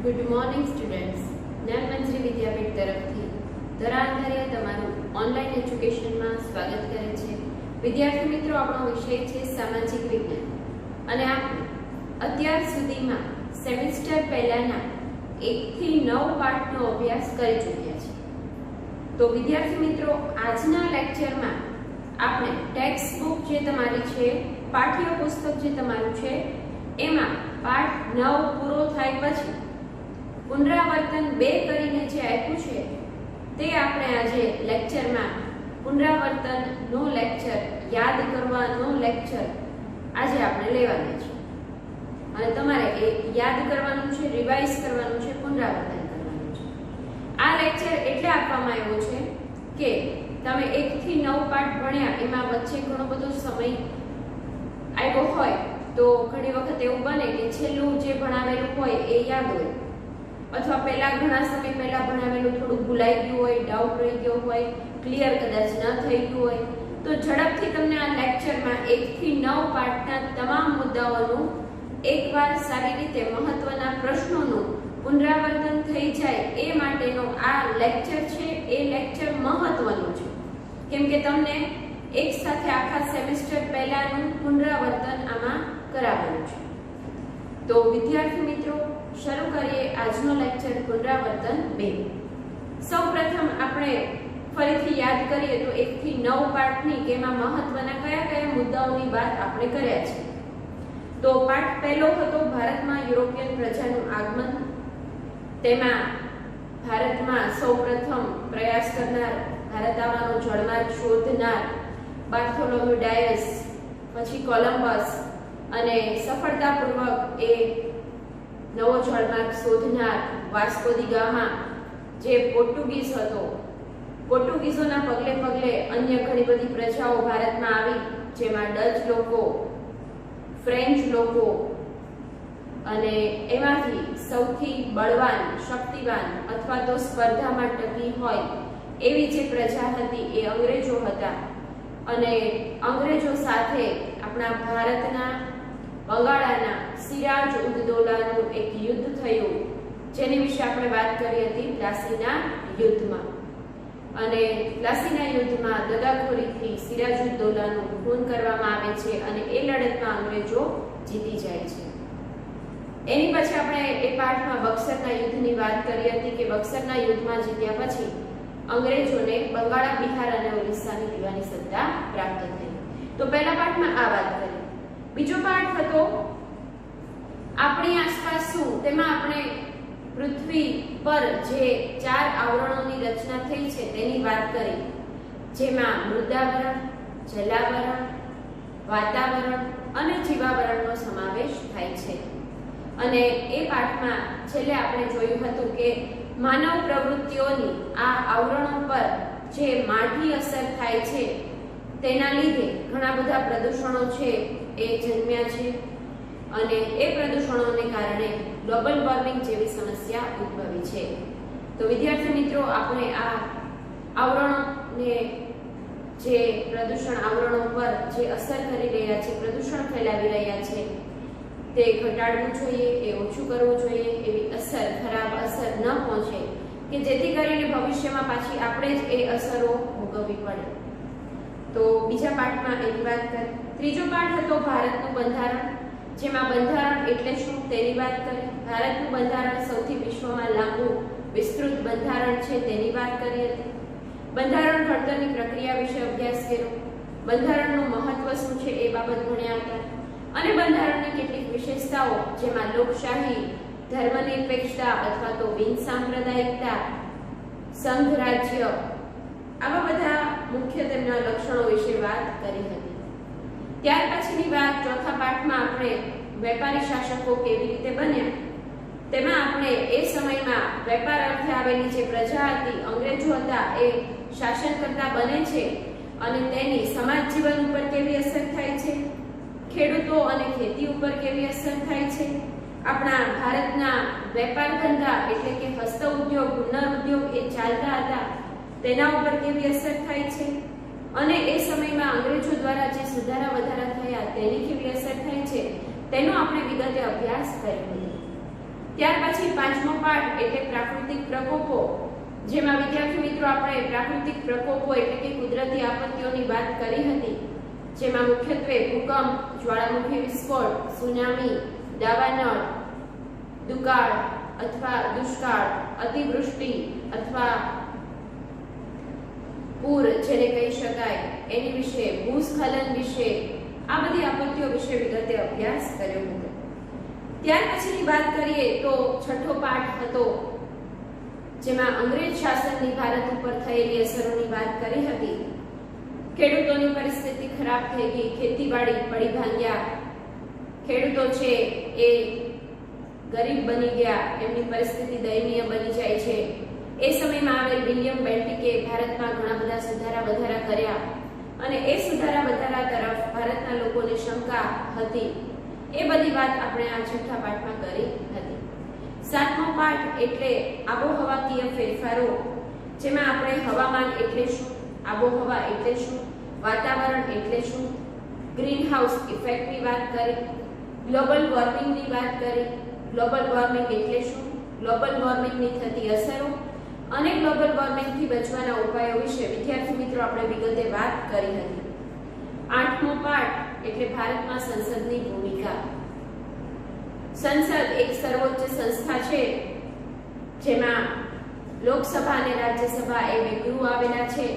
Good morning students. Gyanmantri Vidyapeeth તરફથી ધરાધાર્ય તમારું ઓનલાઈન એજ્યુકેશનમાં સ્વાગત કરે છે. વિદ્યાર્થી મિત્રો, આપણો વિષય છે સામાજિક વિજ્ઞાન અને આપણે અત્યાર સુધીમાં સેમેસ્ટર પહેલાના 1 થી 9 પાઠનો અભ્યાસ કરી ચૂક્યા છીએ. તો વિદ્યાર્થી મિત્રો, આજના લેક્ચરમાં આપણે ટેક્સ્ટ બુક જે તમારી છે, પાઠ્ય પુસ્તક જે તમારું છે, એમાં પાઠ 9 પૂરો થાય પછી પુનરાવર્તન 2 કરીને જે આપ્યું છે તે આપણે આજે લેક્ચરમાં પુનરાવર્તનનો લેક્ચર, યાદ કરવાનો લેક્ચર આજે આપણે લેવાના છે. અને તમારે એ યાદ કરવાનું છે, રિવાઇઝ કરવાનું છે, પુનરાવર્તન કરવાનું છે. આ લેક્ચર એટલે આપવામાં આવ્યો છે કે તમે 1 થી 9 પાઠ ભણ્યા, એમાં વચ્ચે ઘણો બધો સમય આવ્યો હોય તો ઘણી વખત એવું બને કે છેલ્લું જે ભણાવેલું હોય એ યાદ હોય, અથવા પહેલા ઘણા સમય પહેલા ભણાવેલું થોડું ભૂલાઈ ગયું હોય, ડાઉટ રહી ગયો હોય, ક્લિયર કદાચ ન થઈ ગયું હોય. તો ઝડપથી તમને આ લેક્ચરમાં 1 થી 9 પાઠના તમામ મુદ્દાઓનું એકવાર સારી રીતે મહત્વના પ્રશ્નોનું પુનરાવર્તન થઈ જાય એ માટેનો આ લેક્ચર છે. એ લેક્ચર મહત્વનો છે કેમ કે તમને એક સાથે આખા સેમેસ્ટર પહેલાનું પુનરાવર્તન આમાં કરાવવાનું છે. તો વિદ્યાર્થી મિત્રો, શરૂ કરીએ આજનો લેક્ચર પુનરાવર્તન 2. સૌપ્રથમ આપણે ફરીથી યાદ કરીએ તો 1 થી 9 પાઠની કે એમાં મહત્વના કયા કયા મુદ્દાઓની વાત આપણે કર્યા છે. તો પાઠ પહેલો હતો ભારતમાં યુરોપિયન પ્રજાનું આગમન. તેમાં ભારતમાં સૌપ્રથમ પ્રયાસ કરનાર, ભારત આવવાનો જળમાર્ગ શોધનાર બાર્થોલોમ્યુ ડાયસ, પછી કોલંબસ, અને સફળતાપૂર્વક એ નવો જળમાર્ગ શોધનાર વાસ્કો દી ગામા જે પોર્ટુગીઝ હતો. પોર્ટુગીઝોના પગલે પગલે અન્ય ઘણી બધી પ્રજાઓ ભારતમાં આવી, જેમાં ડચ લોકો, ફ્રેન્ચ લોકો, અને એમાંથી સૌથી બળવાન, શક્તિવાન અથવા તો સ્પર્ધામાં ટકી હોય એવી જે પ્રજા હતી એ અંગ્રેજો હતા. અને અંગ્રેજો સાથે આપણા ભારતના બંગાળાના સિરાજ ઉદ દૌલાનું એક યુદ્ધ થયું, જેની વિશે આપણે વાત કરી હતી પ્લાસીના યુદ્ધમાં. અને પ્લાસીના યુદ્ધમાં દગાખોરીથી સિરાજ ઉદ દૌલાનું ખૂન કરવામાં આવે છે અને એ લડતમાં અંગ્રેજો જીતી જાય છે. એની પછી આપણે એ પાઠમાં બક્સરના યુદ્ધની વાત કરી હતી કે બક્સરના યુદ્ધમાં જીત્યા પછી અંગ્રેજોને બંગાળા, બિહાર અને ઓરિસ્સાની દીવાની સત્તા પ્રાપ્ત થઈ. તો પહેલા પાઠમાં આ વાત કરી. બીજો પાઠ હતો આપણી આસપાસ શું. તેમાં આપણે પૃથ્વી પર જે 4 આવરણોની રચના થઈ છે તેની વાત કરી, જેમાં મૃદાવરણ, જલાવરણ, વાતાવરણ અને જીવાવરણનો સમાવેશ થાય છે. અને એ પાઠમાં છેલ્લે આપણે જોયું હતું કે માનવ પ્રવૃત્તિઓની આ આવરણો પર જે માઠી અસર થાય છે તેના લીધે ઘણા બધા પ્રદૂષણો છે એ જન્મ્યા છે, અને એ પ્રદૂષણોને કારણે ગ્લોબલ વોર્મિંગ જેવી સમસ્યા ઉદ્ભવી છે. તો વિદ્યાર્થી મિત્રો, આપણે આ આવરણોને, જે પ્રદૂષણ આવરણો પર જે અસર કરી રહ્યા છે, પ્રદૂષણ ફેલાવી રહ્યા છે, તે ઘટાડવું જોઈએ, એ ઓછું કરવું જોઈએ, એવી અસર, ખરાબ અસર ન પહોંચે કે જેથી કરીને ભવિષ્યમાં પાછી આપણે જ એ અસરો ભોગવવી પડે. તો બીજા પાઠમાં એની વાત કરી. ત્રીજો પાઠ હતો ભારતનું બંધારણ, જેમાં બંધારણ એટલે શું તેની વાત કરી. ભારતનું બંધારણ સૌથી વિશ્વમાં લાંબુ વિસ્તૃત બંધારણ છે તેની વાત કરી હતી. બંધારણ ઘડતરની પ્રક્રિયા વિશે અભ્યાસ કર્યો. બંધારણનું મહત્વ શું છે એ બાબત ભણ્યા હતા. અને બંધારણની કેટલીક વિશેષતાઓ, જેમાં લોકશાહી, ધર્મનિરપેક્ષતા અથવા તો બિનસાંપ્રદાયિકતા, સંઘ રાજ્ય, આવા બધા મુખ્ય તેમના લક્ષણો વિશે વાત કરી હતી. ત્યાર પછીની વાત ચોથા પાઠમાં આપણે વેપારી શાસકો કેવી રીતે બન્યા. તેમાં આપણે એ સમયમાં વેપાર અર્થે આવેલી જે પ્રજા હતી, અંગ્રેજો હતા, એ શાસનકર્તા બને છે અને તેની સમાજ જીવન ઉપર કેવી અસર થાય છે, ખેડૂતો અને ખેતી ઉપર કેવી અસર થાય છે, આપણા ભારતના વેપાર ધંધા એટલે કે હસ્ત ઉદ્યોગ, હુનર ઉદ્યોગ એ ચાલતા હતા, તેના ઉપર કેવી અસર થાય છે, અને એ સમયમાં અંગ્રેજો દ્વારા જે સુધારા વધારા થયા તેની કેવી અસર થાય છે, તેનો આપણે વિગતે અભ્યાસ કર્યો. ત્યાર પછી પાંચમો પાઠ એટલે પ્રાકૃતિક પ્રકોપો, જેમાં વિદ્યાર્થી મિત્રો આપણે પ્રાકૃતિક પ્રકોપો એટલે કે કુદરતી આપત્તિઓની વાત કરી હતી, જેમાં મુખ્યત્વે ભૂકંપ, જ્વાળામુખી વિસ્ફોટ, સુનામી, દાવાનળ, દુકાળ અથવા દુષ્કાળ, અતિવૃષ્ટિ અથવા પૂર જેને કહી શકાય એની વિશે, ભૂસ્ખલન વિશે, આ બધી આપત્તિઓ વિશે વિગતે અભ્યાસ કર્યો હતો. ત્યાર પછીની વાત કરીએ તો છઠ્ઠો પાઠ હતો, જેમાં અંગ્રેજ શાસનની ભારત ઉપર થયેલી અસરોની વાત કરી હતી. ખેડૂતોની પરિસ્થિતિ ખરાબ થઈ ગઈ, ખેતીવાડી પડી ભાંગ્યા, ખેડૂતો છે એ ગરીબ બની ગયા, એમની પરિસ્થિતિ દયનીય બની જાય છે. એ સમયમાં આવેલ વિલિયમ બેન્ટિકે ભારતમાં ઘણા બધા સુધારા વધારા કર્યા અને એ સુધારા વધારા તરફ ભારતના લોકોને શંકા હતી. એ બધી વાત આપણે આ છઠ્ઠા પાઠમાં કરી હતી. સાતમો પાઠ એટલે આબોહવાકીય ફેરફારો, જેમાં આપણે હવામાન એટલે શું, આબોહવા એટલે શું, વાતાવરણ એટલે શું, ગ્રીનહાઉસ ઇફેક્ટની વાત કરી, ગ્લોબલ વોર્મિંગની વાત કરી, ગ્લોબલ વોર્મિંગ એટલે શું, ગ્લોબલ વોર્મિંગની થતી અસરો અને ગ્લોબલ વોર્મિંગથી બચવાના ઉપાયો વિશે વિદ્યાર્થી મિત્રો આપણે વિગતે વાત કરી હતી. આઠમો પાઠ એટલે ભારતમાં સંસદની ભૂમિકા. સંસદ એક સર્વોચ્ચ સંસ્થા છે, જેમાં લોકસભા અને રાજ્યસભા એ બે ગૃહ આવેલા છે.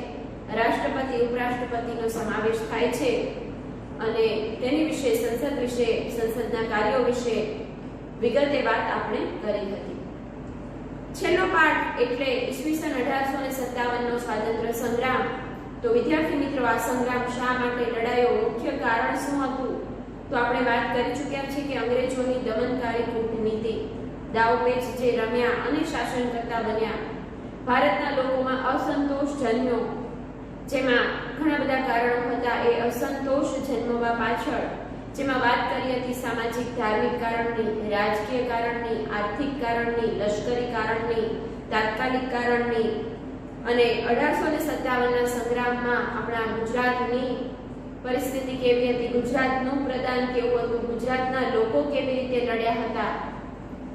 રાષ્ટ્રપતિ, ઉપરાષ્ટ્રપતિનો સમાવેશ થાય છે અને તેની વિશે, સંસદ વિશે, સંસદના કાર્યો વિશે વિગતે વાત આપણે કરી હતી. છેલ્લો પાઠ એટલે ઈસવીસન 1857 નો સ્વાતંત્ર્ય સંગ્રામ. તો વિદ્યાર્થી મિત્રો આ સંગ્રામ શા માટે લડાયો, મુખ્ય કારણ શું હતું? તો આપણે વાત કરી ચૂક્યા છીએ કે અંગ્રેજોની દમનકારી કૂટનીતિ, દાવપેચ જે રમ્યા અને શાસનકર્તા બન્યા, ભારતના લોકોમાં અસંતોષ જન્મ્યો, જેમાં ઘણા બધા કારણો હતા. એ અસંતોષ જન્મવા પાછળ જેમાં વાત કરી હતી સામાજિક ધાર્મિક કારણની, રાજકીય કારણની, આર્થિક કારણની, લશ્કરી કારણની, તાત્કાલિક કારણની અને 1857 ના સંગ્રામમાં આપણા ગુજરાતની પરિસ્થિતિ કેવી હતી, ગુજરાતનું પ્રદાન કેવું હતું, ગુજરાતના લોકો કેવી રીતે લડ્યા હતા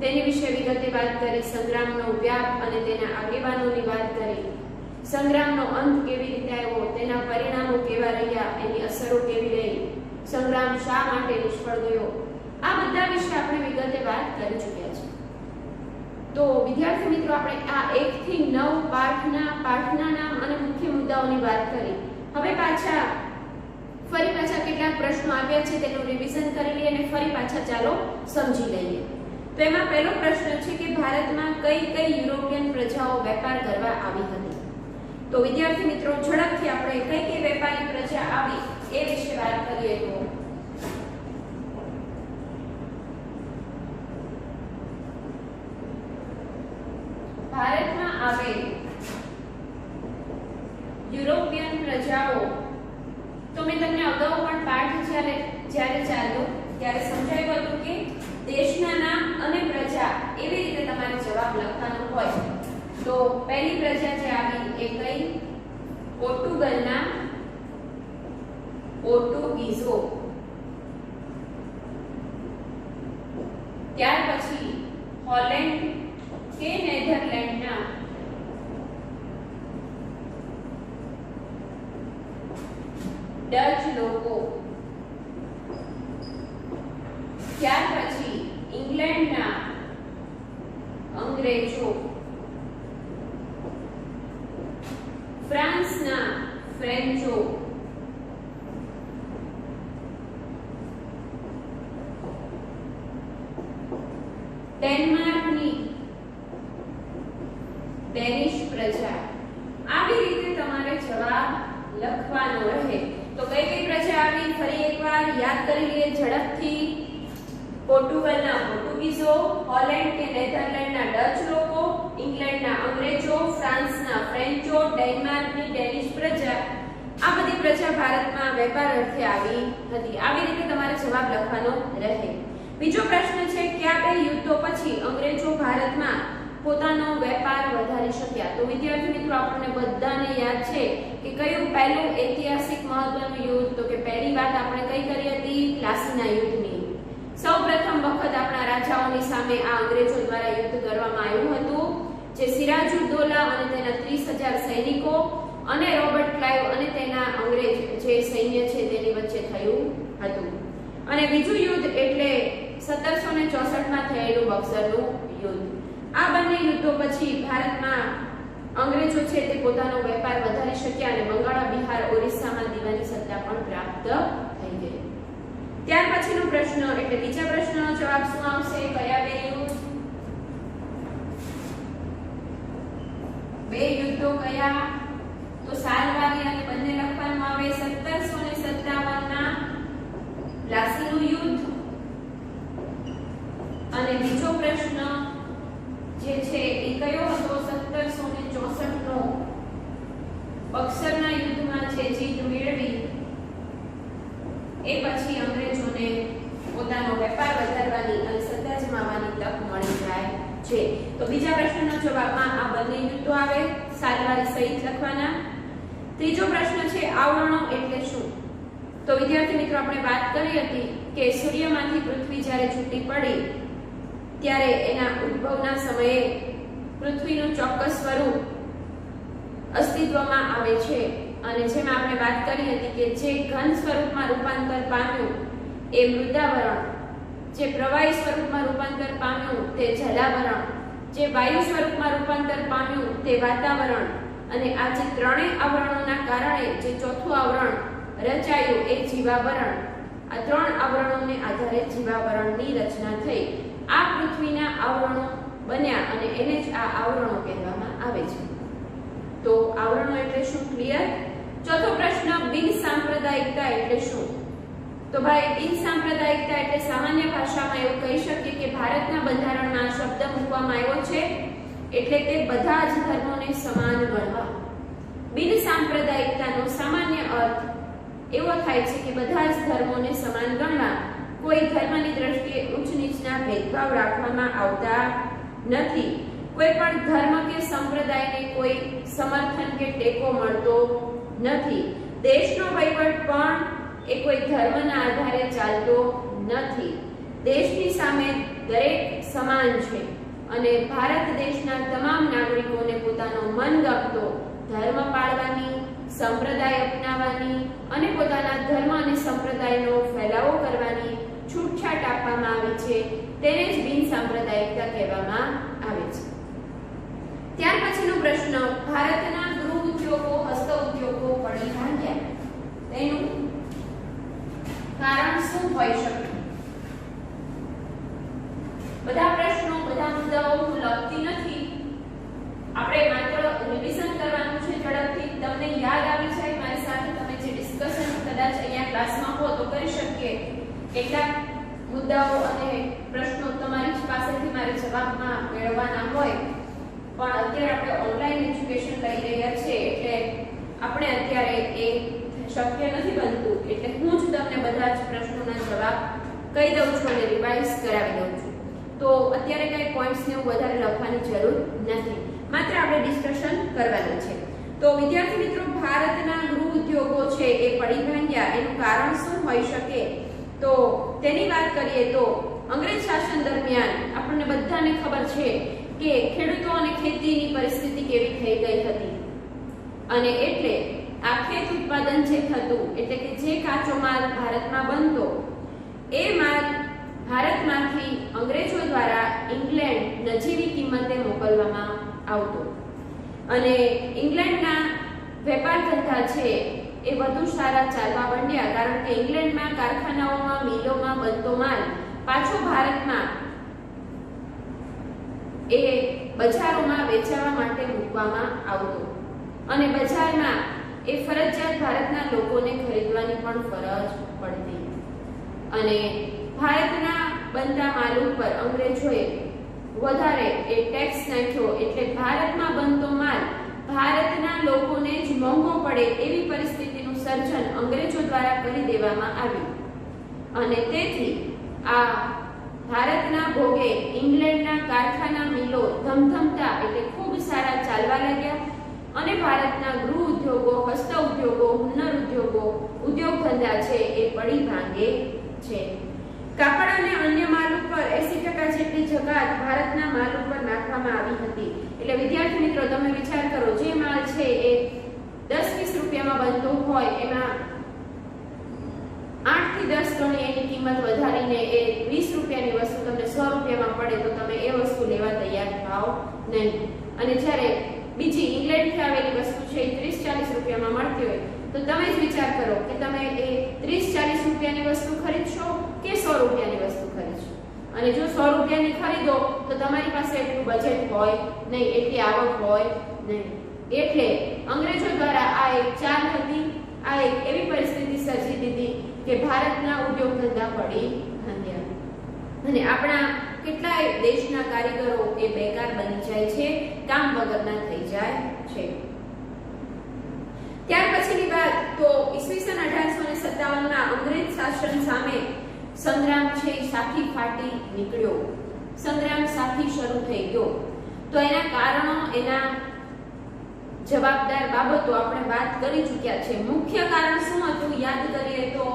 તેની વિશે વિગતે વાત કરી. સંગ્રામનો વ્યાપ અને તેના આગેવાનોની વાત કરી. સંગ્રામનો અંત કેવી રીતે આવ્યો, તેના પરિણામો કેવા રહ્યા, એની અસરો કેવી રહી, સંગ્રામ શા માટે નિષ્ફળ ગયો, આ બધા વિશે આપણે વિગતે વાત કરી ચૂક્યા છીએ. તો વિદ્યાર્થી મિત્રો આપણે આ 1 થી 9 પાઠના નામ અને મુખ્ય મુદ્દાઓની વાત કરી. હવે ફરી પાછા કેટલાક પ્રશ્નો આવ્યા છે તેનું રિવિઝન કરી લઈએ અને ફરી પાછા ચાલો સમજી લઈએ. તો એમાં પહેલો પ્રશ્ન છે કે ભારતમાં કઈ કઈ યુરોપિયન પ્રજાઓ વેપાર કરવા આવી હતી? તો વિદ્યાર્થી મિત્રો ઝડપથી આપણે કઈ કઈ વેપારી પ્રજા આવી એ વિશે વાત કરીએ. તો ભારતમાં આવેલ યુરોપિયન પ્રજાઓ, તો મેં તમને અગાઉ પણ પાઠ જ્યારે ચાલ્યો ત્યારે સમજાવ્યું હતું કે દેશના નામ અને પ્રજા એવી રીતે તમારે જવાબ લખવાનો હોય. તો પહેલી પ્રજા જે આવી એ કઈ? પોર્ટુગલના પોર્ટુગીઝો. ત્યાર પછી હોલેન્ડ કે નેધરલેન્ડના ડચ લોકો. ત્યાર પછી ઇંગ્લેન્ડના અંગ્રેજો, ફ્રાન્સના ફ્રેન્ચો, ડેનમાર્કની ડેનિશ પ્રજા. આવી રીતે તમારે જવાબ લખવાનો રહે. તો કઈ કઈ પ્રજા આવી ફરી એકવાર યાદ કરી લઈએ ઝડપથી. પોર્ટુગલના પોર્ટુગીઝો, હોલેન્ડ કે નેધરલેન્ડના ડચ લોકો, ઇંગ્લેન્ડના અંગ્રેજો, ફ્રાન્સના ફ્રેન્ચો, ડેનમાર્કની ડેનિશ પ્રજા. આ બધી પ્રજા ભારતમાં વેપાર અર્થે આવી હતી. આવી રીતે તમારે જવાબ લખવાનો રહે. બીજો પ્રશ્ન છે કયા બે યુદ્ધો પછી અંગ્રેજો ભારતમાં પોતાનો વેપાર વધારી શક્યા? તો વિદ્યાર્થી મિત્રો આપણને બધાને યાદ છે કે કયું પહેલું ઐતિહાસિક મહત્વનું યુદ્ધ? તો કે પહેલી વાત આપણે કઈ કરી હતી? પ્લાસીના યુદ્ધની. સૌપ્રથમ વખત આપણા રાજા રાજાઓની સામે આ અંગ્રેજો દ્વારા યુદ્ધ કરવામાં આવ્યું હતું, જે સિરાજુદ્દૌલા અને તેના 30,000 સૈનિકો અને રોબર્ટ ક્લાઇવ અને તેના અંગ્રેજ જે સૈન્ય છે તેની વચ્ચે થયું હતું. અને બીજું યુદ્ધ એટલે 1764 માં થયેલું બક્સરનું યુદ્ધ. આ બંને યુદ્ધો પછી ભારતમાં અંગ્રેજો છે તે પોતાનો વેપાર વધારી શક્યા અને બંગાળ, બિહાર, ઓરિસ્સામાં દીવાની સત્તા પણ પ્રાપ્ત થઈ ગઈ. ત્યાર પછીનો પ્રશ્ન એટલે બીજા પ્રશ્નનો જવાબ શું આવશે? કયા બે યુદ્ધ? બે યુદ્ધો કયા? તો સાલવારી અને બંને લખવાનું આવે 1757 ના પ્લાસીનું યુદ્ધ. અને બીજો પ્રશ્ન જે છે એ કયો હતો? 1764 નો બક્સરના યુદ્ધમાં જે જીત મેળવી એ પછી અંગ્રેજોને પોતાનો વેપાર વધારવાની અને સત્તા જમાવવાની તક મળી જાય છે. તો બીજા પ્રશ્નનો જવાબમાં આ બંને યુદ્ધો આવે, સાલવારી સહિત લખવાના. ત્રીજો પ્રશ્ન છે આવરણો એટલે શું? તો વિદ્યાર્થી મિત્રો આપણે વાત કરી હતી કે સૂર્યમાંથી પૃથ્વી જ્યારે છૂટી પડી ત્યારે એના ઉદ્ભવના સમયે પૃથ્વીનું ચોક્કસ સ્વરૂપ અસ્તિત્વમાં આવે છે. અને જેમ આપણે વાત કરી હતી કે જે ઘન સ્વરૂપમાં રૂપાંતર પામ્યું એ મૃદાવરણ, જે પ્રવાહી સ્વરૂપમાં રૂપાંતર પામ્યું તે જલાવરણ, જે વાયુ સ્વરૂપમાં રૂપાંતર પામ્યું તે વાતાવરણ, અને આ જે ત્રણેય આવરણોના કારણે જે ચોથું આવરણ રચાયું એ જીવાવરણ. આ ત્રણ આવરણોને આધારે જીવાવરણની રચના થઈ. આ પૃથ્વીના આવરણો બન્યા અને એને જ આ આવરણો કહેવામાં આવે છે. તો આવરણો એટલે શું? ક્લિયર? ચોથો પ્રશ્ન બિન સાંપ્રદાયિકતા એટલે શું? તો ભાઈ બિન સાંપ્રદાયિકતા એટલે સામાન્ય ભાષામાં એવું કહી શકીએ કે ભારતના બંધારણમાં શબ્દ મૂકવામાં આવ્યો છે એટલે કે બધા જ ધર્મોને સમાન ગણવા. બિન સાંપ્રદાયિકતાનો સામાન્ય અર્થ એવો થાય છે કે બધા જ ધર્મોને સમાન ગણવા. કોઈ ધર્મની દ્રષ્ટિએ ઉચ્ચ નીચના ભેદભાવ રાખવામાં આવતા નથી. કોઈ પણ ધર્મ કે સંપ્રદાયને કોઈ સમર્થન કે ટેકો મળતો નથી. દેશનો વહીવટ પણ એ કોઈ ધર્મના આધારે ચાલતો નથી. દેશની સામે દરેક સમાન છે અને ભારત દેશના તમામ નાગરિકોને પોતાનો મનગમતો ધર્મ પાળવાની, સંપ્રદાય અપનાવવાની અને પોતાના ધર્મ અને સંપ્રદાયનો ફેલાવો કરવાની છૂટછાટ આપવામાં આવી છે. તેને જ બિન સાંપ્રદાયિકતા કહેવામાં આવે છે. ત્યાર પછીનો પ્રશ્ન ભારતના ગૃહ ઉદ્યોગો, હસ્ત ઉદ્યોગો પડી ભાંગ્યા. તેનું કારણ શું હોઈ શકે? બધા પ્રશ્નો, બધા મુદ્દાઓ હું લખતી નથી. આપણે માત્ર રિવિઝન કરવાનું છે ઝડપથી. તમને યાદ આવી જાય મારી સાથે તમે જે ડિસ્કશન કદાચ અહીંયા ક્લાસમાં હો તો કરી શકીએ. કેટલાક મુદ્દાઓ અને પ્રશ્નો તમારી જ પાસેથી મારે જવાબમાં મેળવવાના હોય, પણ અત્યારે આપણે ઓનલાઈન એજ્યુકેશન લઈ રહ્યા છીએ એટલે આપણે અત્યારે એ શક્ય નથી બનતું. એટલે હું જ તમને બધા જ પ્રશ્નોના જવાબ કહી દઉં છું અને રિવાઇઝ કરાવી દઉં છું. તો અત્યારે કઈ પોઈન્ટ્સ ને વધારે લખવાની જરૂર નથી, માત્ર આપણે ડિસ્કશન કરવાનું છે. તો વિદ્યાર્થી મિત્રો, ભારતના ગૃહ ઉદ્યોગો છે એ પડી ભાંગ્યા. એનું કારણ શું હોઈ શકે? તો તેની વાત કરીએ તો અંગ્રેજ શાસન દરમિયાન આપણને બધાને ખબર છે કે ખેડૂતો અને ખેતીની પરિસ્થિતિ કેવી થઈ ગઈ હતી, અને એટલે આ ખેત ઉત્પાદન જે થતું એટલે કે જે કાચો માલ ભારતમાં બનતો એ માલ ભારતમાંથી અંગ્રેજો દ્વારા ઇંગ્લેન્ડ નજીવી કિંમતે મોકલવામાં આવતો. અને ઇંગ્લેન્ડના વેપાર ધંધા છે એ વધુ સારા ચાલવા માંડ્યા, કારણ કે ઇંગ્લેન્ડમાં કારખાનાઓમાં, મિલોમાં બનતો માલ પાછો ભારતમાં એ બજારોમાં વેચવા માટે મૂકવામાં આવતો. અને બજારમાં એ ફરજિયાત ભારતના લોકોને ખરીદવાની પણ ફરજ પડતી. અને ભારતના બનતા માલ ઉપર અંગ્રેજોએ વધારે એ ટેક્સ નાખ્યો, એટલે ભારતમાં બનતો માલ ભારતના લોકોને જ મોંઘો પડે એવી પરિસ્થિતિનું સર્જન અંગ્રેજો દ્વારા કરી દેવામાં આવ્યું. અને તેથી આ ભારતના ભોગે ઇંગ્લેન્ડના કારખાના, મિલો ધમધમતા એટલે ખૂબ સારા ચાલવા લાગ્યા. અને ભારતના ગૃહ ઉદ્યોગો, હસ્ત ઉદ્યોગો, હુન્નર ઉદ્યોગો, ઉદ્યોગ ધંધા છે એ પડી ભાંગે છે. કાપડ અને અન્ય માલ ઉપર 80% જેટલી જકાત ભારતના માલ ઉપર નાખવામાં આવી હતી. એટલે વિદ્યાર્થી મિત્રો તમે વિચાર કરો, જે માલ છે એ 10-20 રૂપિયામાં બનતો હોય એમાં 8 થી 10 ગણી એની કિંમત વધારીને એ 20 રૂપિયાની વસ્તુ તમને 100 રૂપિયામાં પડે તો તમે એ વસ્તુ લેવા તૈયાર થાઓ નહીં. અને જ્યારે બીજી ઇંગ્લેન્ડથી આવેલી વસ્તુ છે 30-40 રૂપિયામાં મળતી હોય તો તમે જ વિચાર કરો કે તમે એ 30-40 રૂપિયાની વસ્તુ ખરીદશો કે 100 રૂપિયાની વસ્તુ ખરીદશો. અને જો 100 રૂપિયાની ખરીદો તો તમારી પાસે એટલું બજેટ હોય નહીં, એટલી આવક હોય નહીં. એટલે અંગ્રેજો દ્વારા આ એક ચાલ હતી, આ એક એવી પરિસ્થિતિ સર્જી દીધી કે ભારતના ઉદ્યોગ ધંધા પડી ભાંગ્યા. અને આપણા કેટલાય દેશના કારીગરો એ બેકાર બની જાય છે, કામ વગરના થઈ જાય છે. ત્યાર પછીની વાત તો ઈસવીસન 1857 માં અંગ્રેજ શાસન સામે સંગ્રામ છે સાથી ફાટી નીકળ્યો, સંગ્રામ સાથી શરૂ થઈ ગયો. તો એના કારણો, એના જવાબદાર બાબતો આપણે વાત કરી ચૂક્યા છે. મુખ્ય કારણ શું હતું યાદ કરીએ તો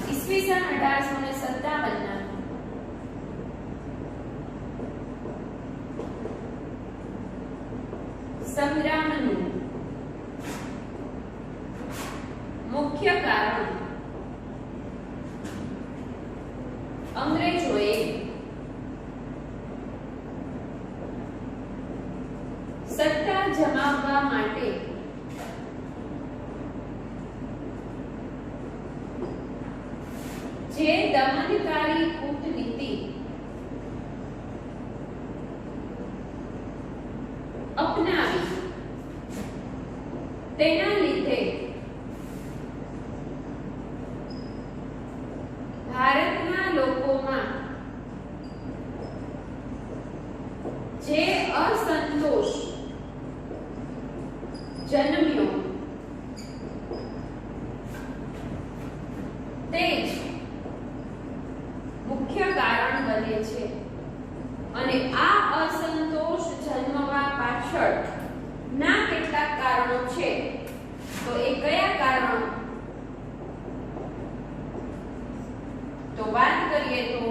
ઈસવીસન 1857 ના સંગ્રામનું મુખ્ય કારણ અંગ્રેજોએ સત્તા જમાવવા માટે જે દમનકારી કૂટનીતિ અપનાવી તેના લીધે ભારતના લોકોમાં જે અસંતોષ જન્મ્યો તે જ મુખ્ય કારણ બને છે. અને આ અસંતોષ જન્મવા પાછળ ના કેટલાક કારણો છે. તો એ કયા કારણો? તો વાત કરીએ તો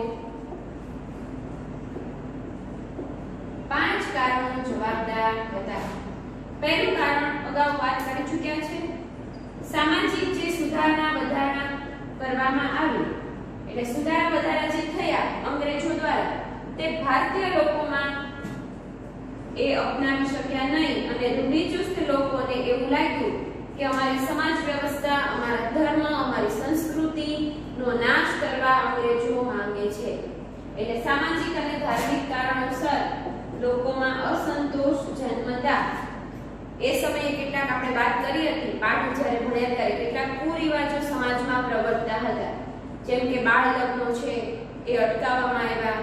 5 કારણો જવાબદાર હતા. પહેલું કારણ અગાઉ વાત કરી ચૂક્યા છે, સામાજિક જે સુધારણા વધારણા કરવામાં આવી, એટલે સુધારા વધારા જે થયા અંગ્રેજો દ્વારા તે ભારતીય લોકોમાં એ અપનાવી શક્યા નહીં. અને રૂઢિચુસ્ત લોકોને એવું લાગ્યું કે અમારી સમાજ વ્યવસ્થા, અમારા ધર્મ, અમારી સંસ્કૃતિનો નાશ કરવા અંગ્રેજો માંગે છે. એટલે સામાજિક અને ધાર્મિક કારણોસર લોકોમાં અસંતોષ જન્મતા એ સમયે કેટલાક આપણે વાત કરી હતી, પાઠ જ્યારે ભણ્યા ત્યારે કેટલાક કુરિવાજો સમાજમાં પ્રવર્તતા હતા. જેમ કે બાળ લગ્નો છે એ અટકાવવામાં આવ્યા,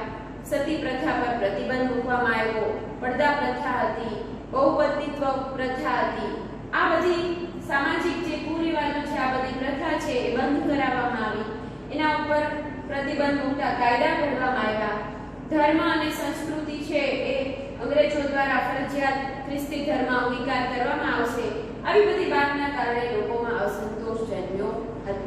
સતી પ્રથા પર પ્રતિબંધ મૂકવામાં આવ્યો, પડદા પ્રથા હતી, બહુપતિત્વ પ્રથા હતી. આ બધી સામાજિક જે કુરિવાજો છે, આ બધી પ્રથા છે એ બંધ કરાવવામાં આવી. એના ઉપર પ્રતિબંધ મૂકતા કાયદા ઘડવામાં આવ્યા. ધર્મ અને સંસ્કૃતિ છે એ અંગ્રેજો દ્વારા ફરજિયાત ખ્રિસ્તી ધર્મ અંગીકાર કરવામાં આવશે. આવી બધી વાતના કારણે લોકોમાં અસંતોષ જન્મ્યો હતો.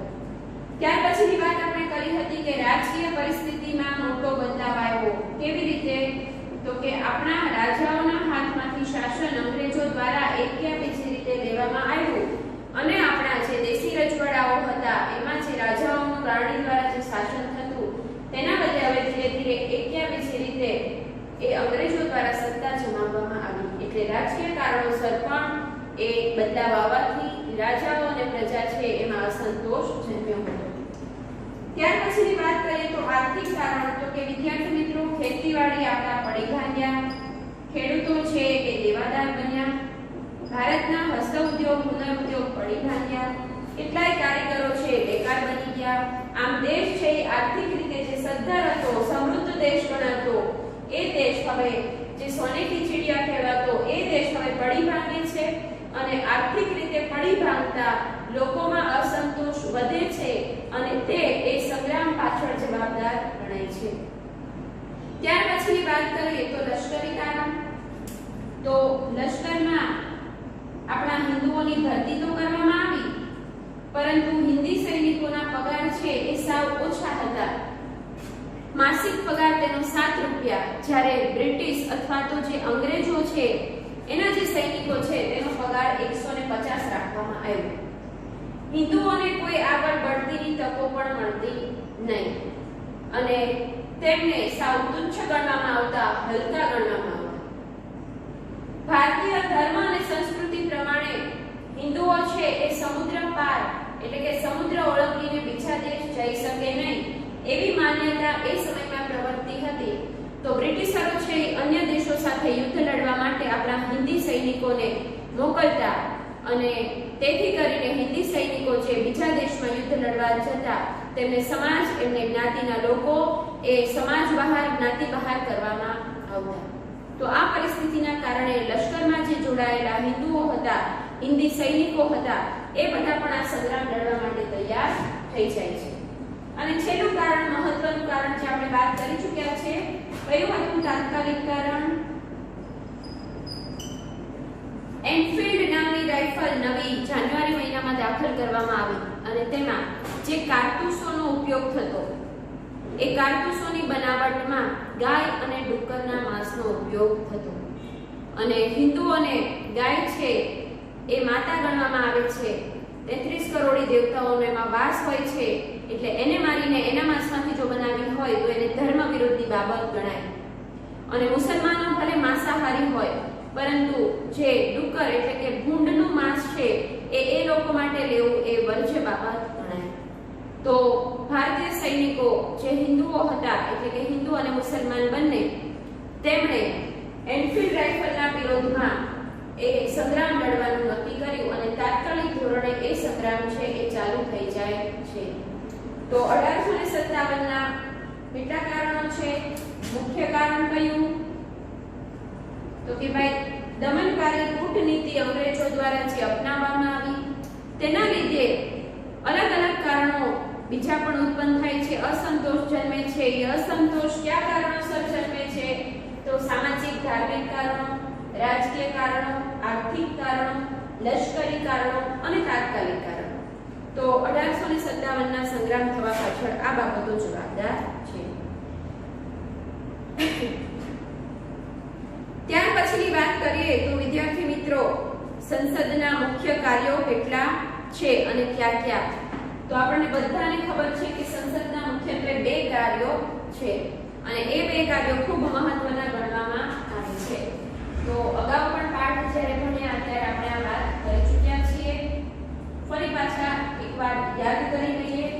ત્યાર પછીની વાત આપણે કરી હતી કે રાજકીય પરિસ્થિતિમાં મોટો બદલાવ આવ્યો. કેવી રીતે? તો કે આપણા રાજાઓના હાથમાંથી શાસન અંગ્રેજો દ્વારા એક્યા બીજી રીતે લેવામાં આવ્યું અને આપણા જે દેશી રજવાડાઓ હતા એમાં જે રાજાઓનું રાણી દ્વારા જે શાસન થતું તેના બદલે હવે ધીરે ધીરે એક્યા બીજી રીતે એ અંગ્રેજો દ્વારા સત્તા જમાવવામાં આવી. એટલે રાજકીય કારણોસર પણ એ બદલાવ આવવાથી રાજાઓ અને પ્રજા છે એમાં અસંતોષ જન્મ્યો હતો. ત્યાર પછીની વાત કરીએ તો આર્થિક કારણ, તો કે વિદ્યાર્થી મિત્રો ખેતીવાડી આપણા પડી ભાંગ્યા, ખેડૂતો છે એ દેવાદાર બન્યા, ભારતના હસ્ત ઉદ્યોગ પુનઃ ઉદ્યોગ પડી ભાંગ્યા, કેટલાય કારીગરો છે બેકાર બની ગયા. આમ દેશ છે આર્થિક રીતે જે સદ્ધર હતો, સમૃદ્ધ દેશ ગણાતો એ દેશ હવે જે સોને કી ચીડિયા કહેવાતો એ દેશ હવે પડી ભાંગે છે. અને આર્થિક રીતે પડી ભાંગતા લોકોમાં અસંતોષ વધે છે અને તે એ સંગ્રામ પાછળ જવાબદાર ગણાય છે. ત્યાર પછીની વાત કરીએ તો લશ્કરી કારણ. તો લશ્કરમાં આપણા હિન્દુઓની ભરતી તો કરવામાં આવી, પરંતુ હિન્દી સૈનિકોના પગાર છે એ સાવ ઓછા હતા. માસિક પગાર તેનો 7 રૂપિયા, જ્યારે બ્રિટિશ અથવા તો જે અંગ્રેજો છે એના જે સૈનિકો છે તેનો પગાર 150 રાખવામાં આવ્યો. હિન્દુઓને કોઈ આગળ બઢતીની તકો પણ મળતી નહીં અને તેમને સાવ તુચ્છ ગણવામાં આવતા, હલકા ગણવામાં આવતા. ભારતીય ધર્મ અને સંસ્કૃતિ પ્રમાણે હિન્દુઓ છે એ સમુદ્ર પાર એટલે કે સમુદ્ર ઓળંગીને બીજા દેશ જઈ શકે નહીં એવી માન્યતા એ સમયમાં પ્રવર્તી હતી. તો બ્રિટિશરો છે એ અન્ય દેશો સાથે યુદ્ધ લડવા માટે આપણા હિન્દી સૈનિકોને મોકલતા અને તેથી કરીને હિન્દી સૈનિકો જે બીજા દેશમાં યુદ્ધ લડવા જતા તેમને સમાજ, એમને જ્ઞાતિના લોકો એ સમાજ બહાર, જ્ઞાતિ બહાર કરવામાં આવતા. તો આ પરિસ્થિતિના કારણે લશ્કરમાં જે જોડાયેલા હિન્દુઓ હતા, હિન્દી સૈનિકો હતા, એ બધા પણ આ સંગ્રામ લડવા માટે તૈયાર થઈ જાય છે. અને છેલ્લું કારણ, મહત્વનું કારણ જે આપણે વાત કરી ચૂક્યા છે, કયું હતું તાત્કાલિક કારણ? એનફિલ્ડ નામની રાઇફલ નવી જાન્યુઆરી મહિનામાં દાખલ કરવામાં આવી અને તેમાં જે કારતૂસોનો ઉપયોગ થતો એ કારતૂસોની બનાવટમાં ગાય અને ડુક્કરના માંસનો ઉપયોગ થતો. અને હિન્દુઓને ગાય છે એ માતા ગણવામાં આવે છે. 33 કરોડી દેવતાઓનો એમાં વાસ હોય છે, એટલે એને મારીને એના માંસમાંથી જો બનાવી હોય તો એને ધર્મ વિરોધી બાબત ગણાય. અને મુસલમાનો ભલે માંસાહારી હોય, પરંતુ જે ડુક્કર એટલે કે ભૂંડનું માંસ છે એ લોકો માટે લેવું એ વર્જ્ય બાબત ગણાય. તો ભારતીય સૈનિકો જે હિન્દુઓ હતા એટલે કે હિન્દુ અને મુસલમાન બંને, તેમણે એનફિલ્ડ રાઇફલના વિરોધમાં એ સંગ્રામ લડવાનું નક્કી કર્યું અને તાત્કાલિક ધોરણે એ સંગ્રામ છે એ ચાલુ થઈ જાય છે. તો 1857ના કેટલા કારણો છે? મુખ્ય કારણ કયું? તો કે ભાઈ દમનકારી કૂટનીતિ અંગ્રેજો દ્વારા જે અપનાવવામાં આવી તેના લીધે અલગ અલગ કારણો બીજા પણ ઉત્પન્ન થાય છે, અસંતોષ જન્મે છે. એ અસંતોષ કયા કારણોસર જન્મે છે? તો સામાજિક ધાર્મિક કારણો, રાજકીય કારણો, આર્થિક કારણો, લશ્કરી કારણો અને તાત્કાલિક કારણો. તો 1857ના સંગ્રામ થવા પાછળ આ બાબતો જવાબદાર છે. ત્યાર પછીની વાત કરીએ તો વિદ્યાર્થી મિત્રો, સંસદના મુખ્ય કાર્યો કેટલા છે અને ક્યાં ક્યાં? તો આપણને બધાને ખબર છે કે સંસદના મુખ્યત્વે 2 કાર્યો છે અને એ 2 કાર્યો ખૂબ મહત્વના ગણવામાં આવે છે. તો અગાઉ પણ પાઠ જ્યારે ભણ્યા ત્યારે આપણે આ વાત કરી ચૂક્યા છીએ. ફરી પાછા એકવાર યાદ કરી લઈએ.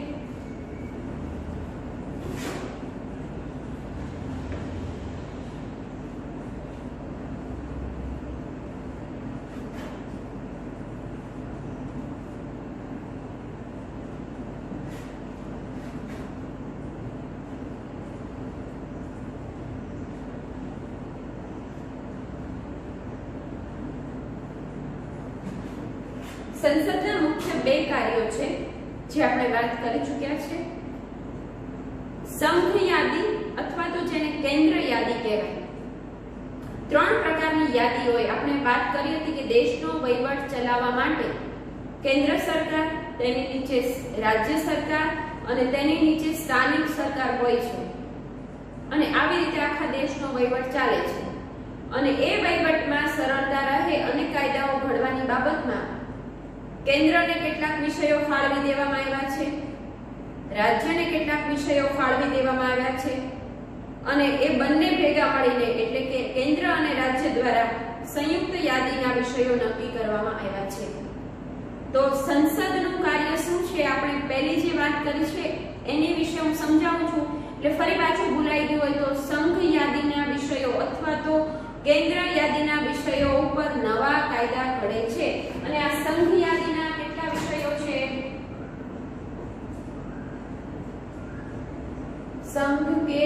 સંસદના મુખ્ય 2 કાર્યો છે જે આપણે વાત કરી ચૂક્યા છે. સંઘ યાદી અથવા તો જેને કેન્દ્ર યાદી કહેવાય. 3 પ્રકારની યાદી હોય. આપણે વાત કરી હતી કે દેશનો વહીવટ ચલાવવા માટે કેન્દ્ર સરકાર, તેની નીચે રાજ્ય સરકાર અને તેની નીચે સ્થાનિક સરકાર હોય છે અને આવી રીતે આખા દેશનો વહીવટ ચાલે છે. અને એ વહીવટમાં સરળતા રહે અને કાયદાઓ ઘડવાની બાબતમાં કેન્દ્રને કેટલાક વિષયો ફાળવી દેવામાં આવ્યા છે, રાજ્યને કેટલાક વિષયો ફાળવી દેવામાં આવ્યા છે અને એ બંને ભેગા મળીને એટલે કે કેન્દ્ર અને રાજ્ય દ્વારા સંયુક્ત યાદીના વિષયો નક્કી કરવામાં આવ્યા છે. તો સંસદનું કાર્ય શું છે? આપણે પહેલી જે વાત કરી છે એની વિશે હું સમજાવું છું, એટલે ફરી પાછું ભૂલાઈ ગયું હોય તો સંઘ યાદીના વિષયો અથવા તો કેન્દ્ર યાદીના વિષયો ઉપર નવા કાયદા ઘડે છે. અને આ સંઘ યાદીના કેટલા વિષયો છે? સંઘ કે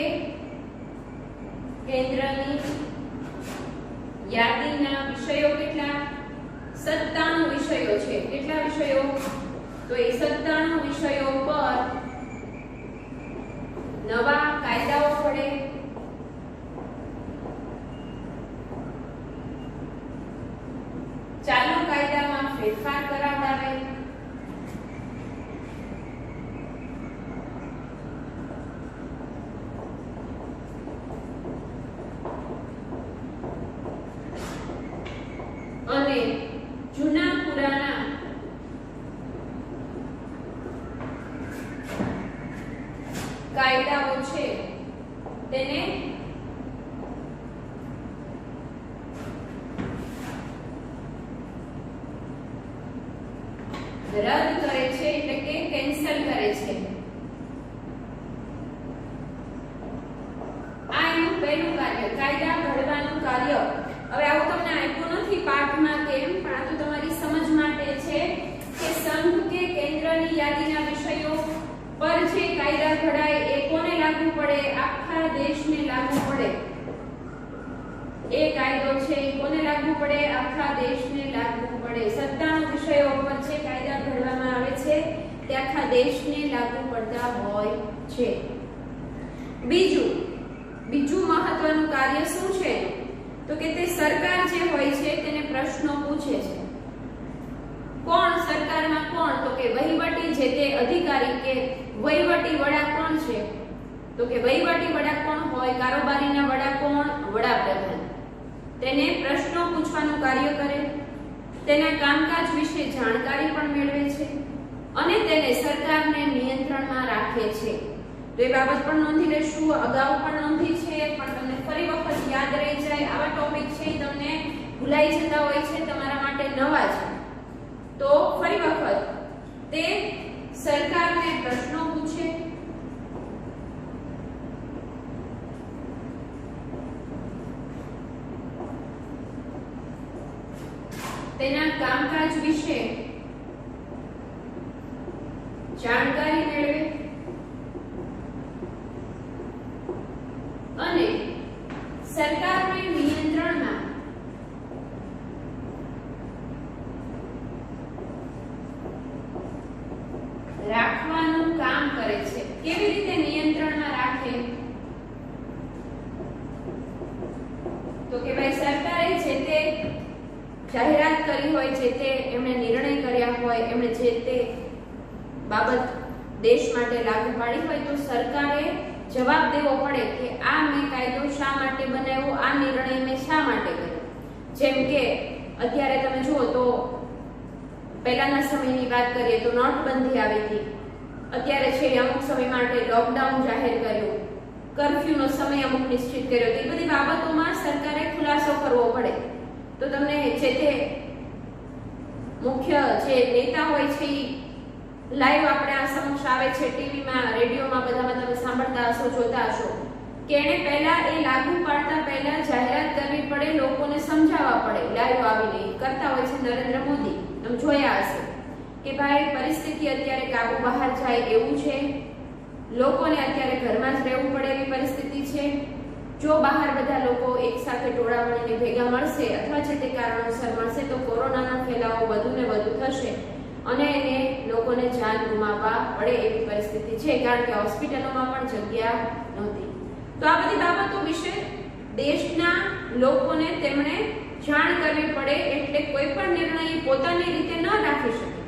કેન્દ્રની યાદીના વિષયો કેટલા? 97 વિષયો છે. કેટલા વિષયો? તો એ 97 વિષયો પર કાયદાઓ છે તેને રદ કરે છે એટલે કે કેન્સલ કરે છે. આ એનું પહેલું કાર્ય, કાયદા ઘડવાનું કાર્ય. હવે આવું તમને આપ્યું નથી પાઠમાં કેમ, પણ આ તો તમારી સમજ માટે છે કે સંઘ કે કેન્દ્રની યાદીના વિષયો પર જે કાયદા ઘડાય એ કોને લાગુ પડે? આખા દેશને લાગુ પડે. એ કાયદો છે એ કોને લાગુ પડે? આખા દેશને લાગુ પડે. 97 વિષયો પર જે કાયદા ઘડવામાં આવે છે તે આખા દેશને લાગુ પડતા હોય છે. બીજું મહત્વનું કાર્ય શું છે? તો કે તે સરકાર જે હોય છે તેને પ્રશ્નો પૂછે છે. કોણ સરકારમાં કોણ? તો કે વહીવટી જે તે અધિકારી કે વહીવટી વડા કોણ છે? તો કે વહીવટી વડા કોણ હોય? કારોબારીના વડા કોણ? વડાપ્રધાન. તેને પ્રશ્નો પૂછવાનું કાર્ય કરે, તેના કામકાજ વિશે જાણકારી પણ મેળવે છે અને તેને સરકારને નિયંત્રણમાં રાખે છે. તો એ બાબત પણ નોંધી લેશું, અગાઉ પણ નોંધી છે, પણ તમને ફરી વખત યાદ રહી જાય. આવા ટોપિક છે તમને ભૂલાઈ જતા હોય છે, તમારા માટે નવા છે. તો ફરી વખત તે સરકારને પ્રશ્નો પૂછે, તેના કામકાજ વિશે જાણકારી મેળવે અને સરકારને નિયંત્રણમાં રાખવાનું કામ કરે છે. કેવી રીતે નિયંત્રણમાં રાખે? તો કે ભાઈ સરકારે જે તે જાહેરાત કરી હોય, જે તે એમણે નિર્ણય કર્યા હોય, એમણે જે તે બાબત દેશ માટે લાગુ પાડી હોય, તો સરકારે જવાબ દેવો પડે કે આ મેં કાયદો શા માટે બનાવ્યો, આ નિર્ણય મેં શા માટે કર્યો. જેમ કે અત્યારે તમે જુઓ તો પહેલાના સમયની વાત કરીએ તો નોટબંધી આવી હતી. અત્યારે છે અમુક સમય માટે લોકડાઉન જાહેર કર્યું, કર્ફ્યુનો સમય અમુક નિશ્ચિત કર્યો. તો એ બધી બાબતોમાં સરકારે ખુલાસો કરવો પડે. તો તમને જે તે મુખ્ય જે નેતા હોય છે એ લાઈવ આપણે આ સમક્ષ આવે છે, ટીવીમાં, રેડિયોમાં, બધામાં તમે સાંભળતા હશો, જોતા હશો કે એને પહેલા એ લાગુ પાડતા પહેલા જાહેરાત કરવી પડે, લોકોને સમજાવવા પડે. લાઈવ આવીને કરતા હોય છે નરેન્દ્ર મોદી, તમે જોયા હશે કે ભાઈ પરિસ્થિતિ અત્યારે કાબુ બહાર જાય એવું છે, લોકોને અત્યારે ઘરમાં જ રહેવું પડે એવી પરિસ્થિતિ છે. જો બહાર બધા લોકો એક સાથે ટોળા વળીને ભેગા મળશે અથવા જે તે કારણોસર મળશે તો કોરોનાનો ફેલાવો વધુ ને વધુ થશે અને એને લોકોને જાન ગુમાવવા પડે એવી પરિસ્થિતિ છે, કારણ કે હોસ્પિટલોમાં પણ જગ્યા નહોતી. તો આ બધી બાબતો વિશે દેશના લોકોને તેમણે જાણ કરવી પડે. એટલે કોઈ પણ નિર્ણય પોતાની રીતે ન રાખી શકે,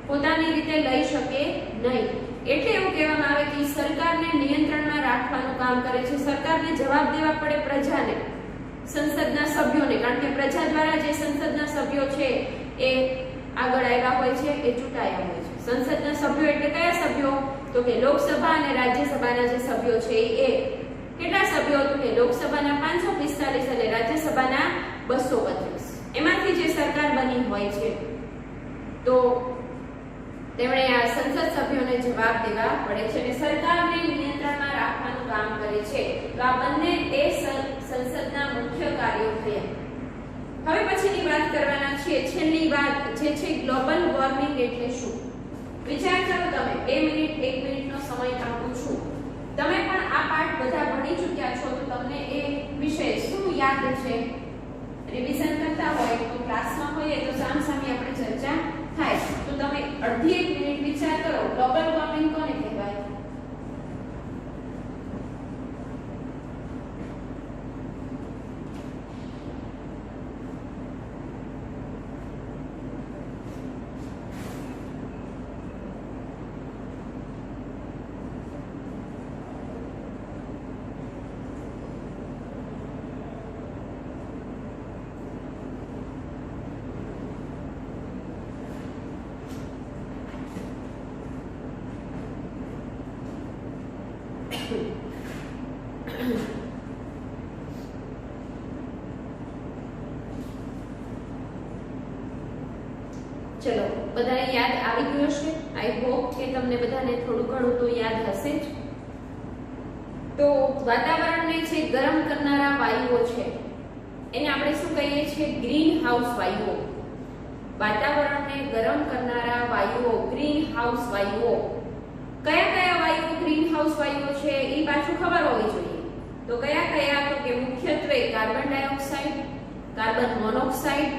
પોતાની રીતે લઈ શકે નહીં. એટલે એવું કહેવામાં આવે કે સરકારને નિયંત્રણમાં રાખવાનું કામ કરે છે. સરકારને જવાબ દેવા પડે પ્રજાને, સંસદના સભ્યોને, કારણ કે પ્રજા દ્વારા જે સંસદના સભ્યો છે એ આગળ આવ્યા હોય છે, એ ચૂંટાયા હોય છે. સંસદના સભ્યો એટલે કયા સભ્યો? તો કે લોકસભા અને રાજ્યસભાના જે સભ્યો છે એ કેટલા સભ્યો? તો કે લોકસભાના 545 અને રાજ્યસભાના 225. એમાંથી જે સરકાર બની હોય છે તો તેમણે આ સંસદ સભ્યોને જવાબ દેવા પડે છે અને સરકારને નિયંત્રણમાં રાખવાનું કામ કરે છે. તો આ બંને તે સંસદના મુખ્ય કાર્યો થયા. હવે પછીની વાત કરવાના છીએ, છેલ્લી વાત જે છે ગ્લોબલ વોર્મિંગ એટલે શું. વિચાર કરો તમે, 2 મિનિટ 1 મિનિટનો સમય આપું છું. તમે પણ આ પાઠ બધા ભણી ચૂક્યા છો તો તમને એ વિષય શું યાદ છે? રિવિઝન કરતા હોય તો ક્લાસમાં હોઈએ તો સામસામે આપણે ચર્ચા થાય. તો તમે અડધી 1 મિનિટ વિચાર કરો, ગ્લોબલ વોર્મિંગ કોને કહેવાય? ચલો, બધાને યાદ આવી ગયું હશે. આઈ હોપ કે તમને બધાને થોડું ઘણું તો યાદ હશે જ. તો વાતાવરણને જે ગરમ કરનારા વાયુઓ છે એને આપણે શું કહીએ છીએ? ગ્રીન હાઉસ વાયુઓ. વાતાવરણને ગરમ કરનારા વાયુઓ ગ્રીન હાઉસ વાયુઓ. કયા કયા વાયુઓ ગ્રીન હાઉસ વાયુઓ છે એ પાછું ખબર હોવી જોઈએ. તો કયા કયા? તો કે મુખ્યત્વે carbon dioxide, carbon monoxide,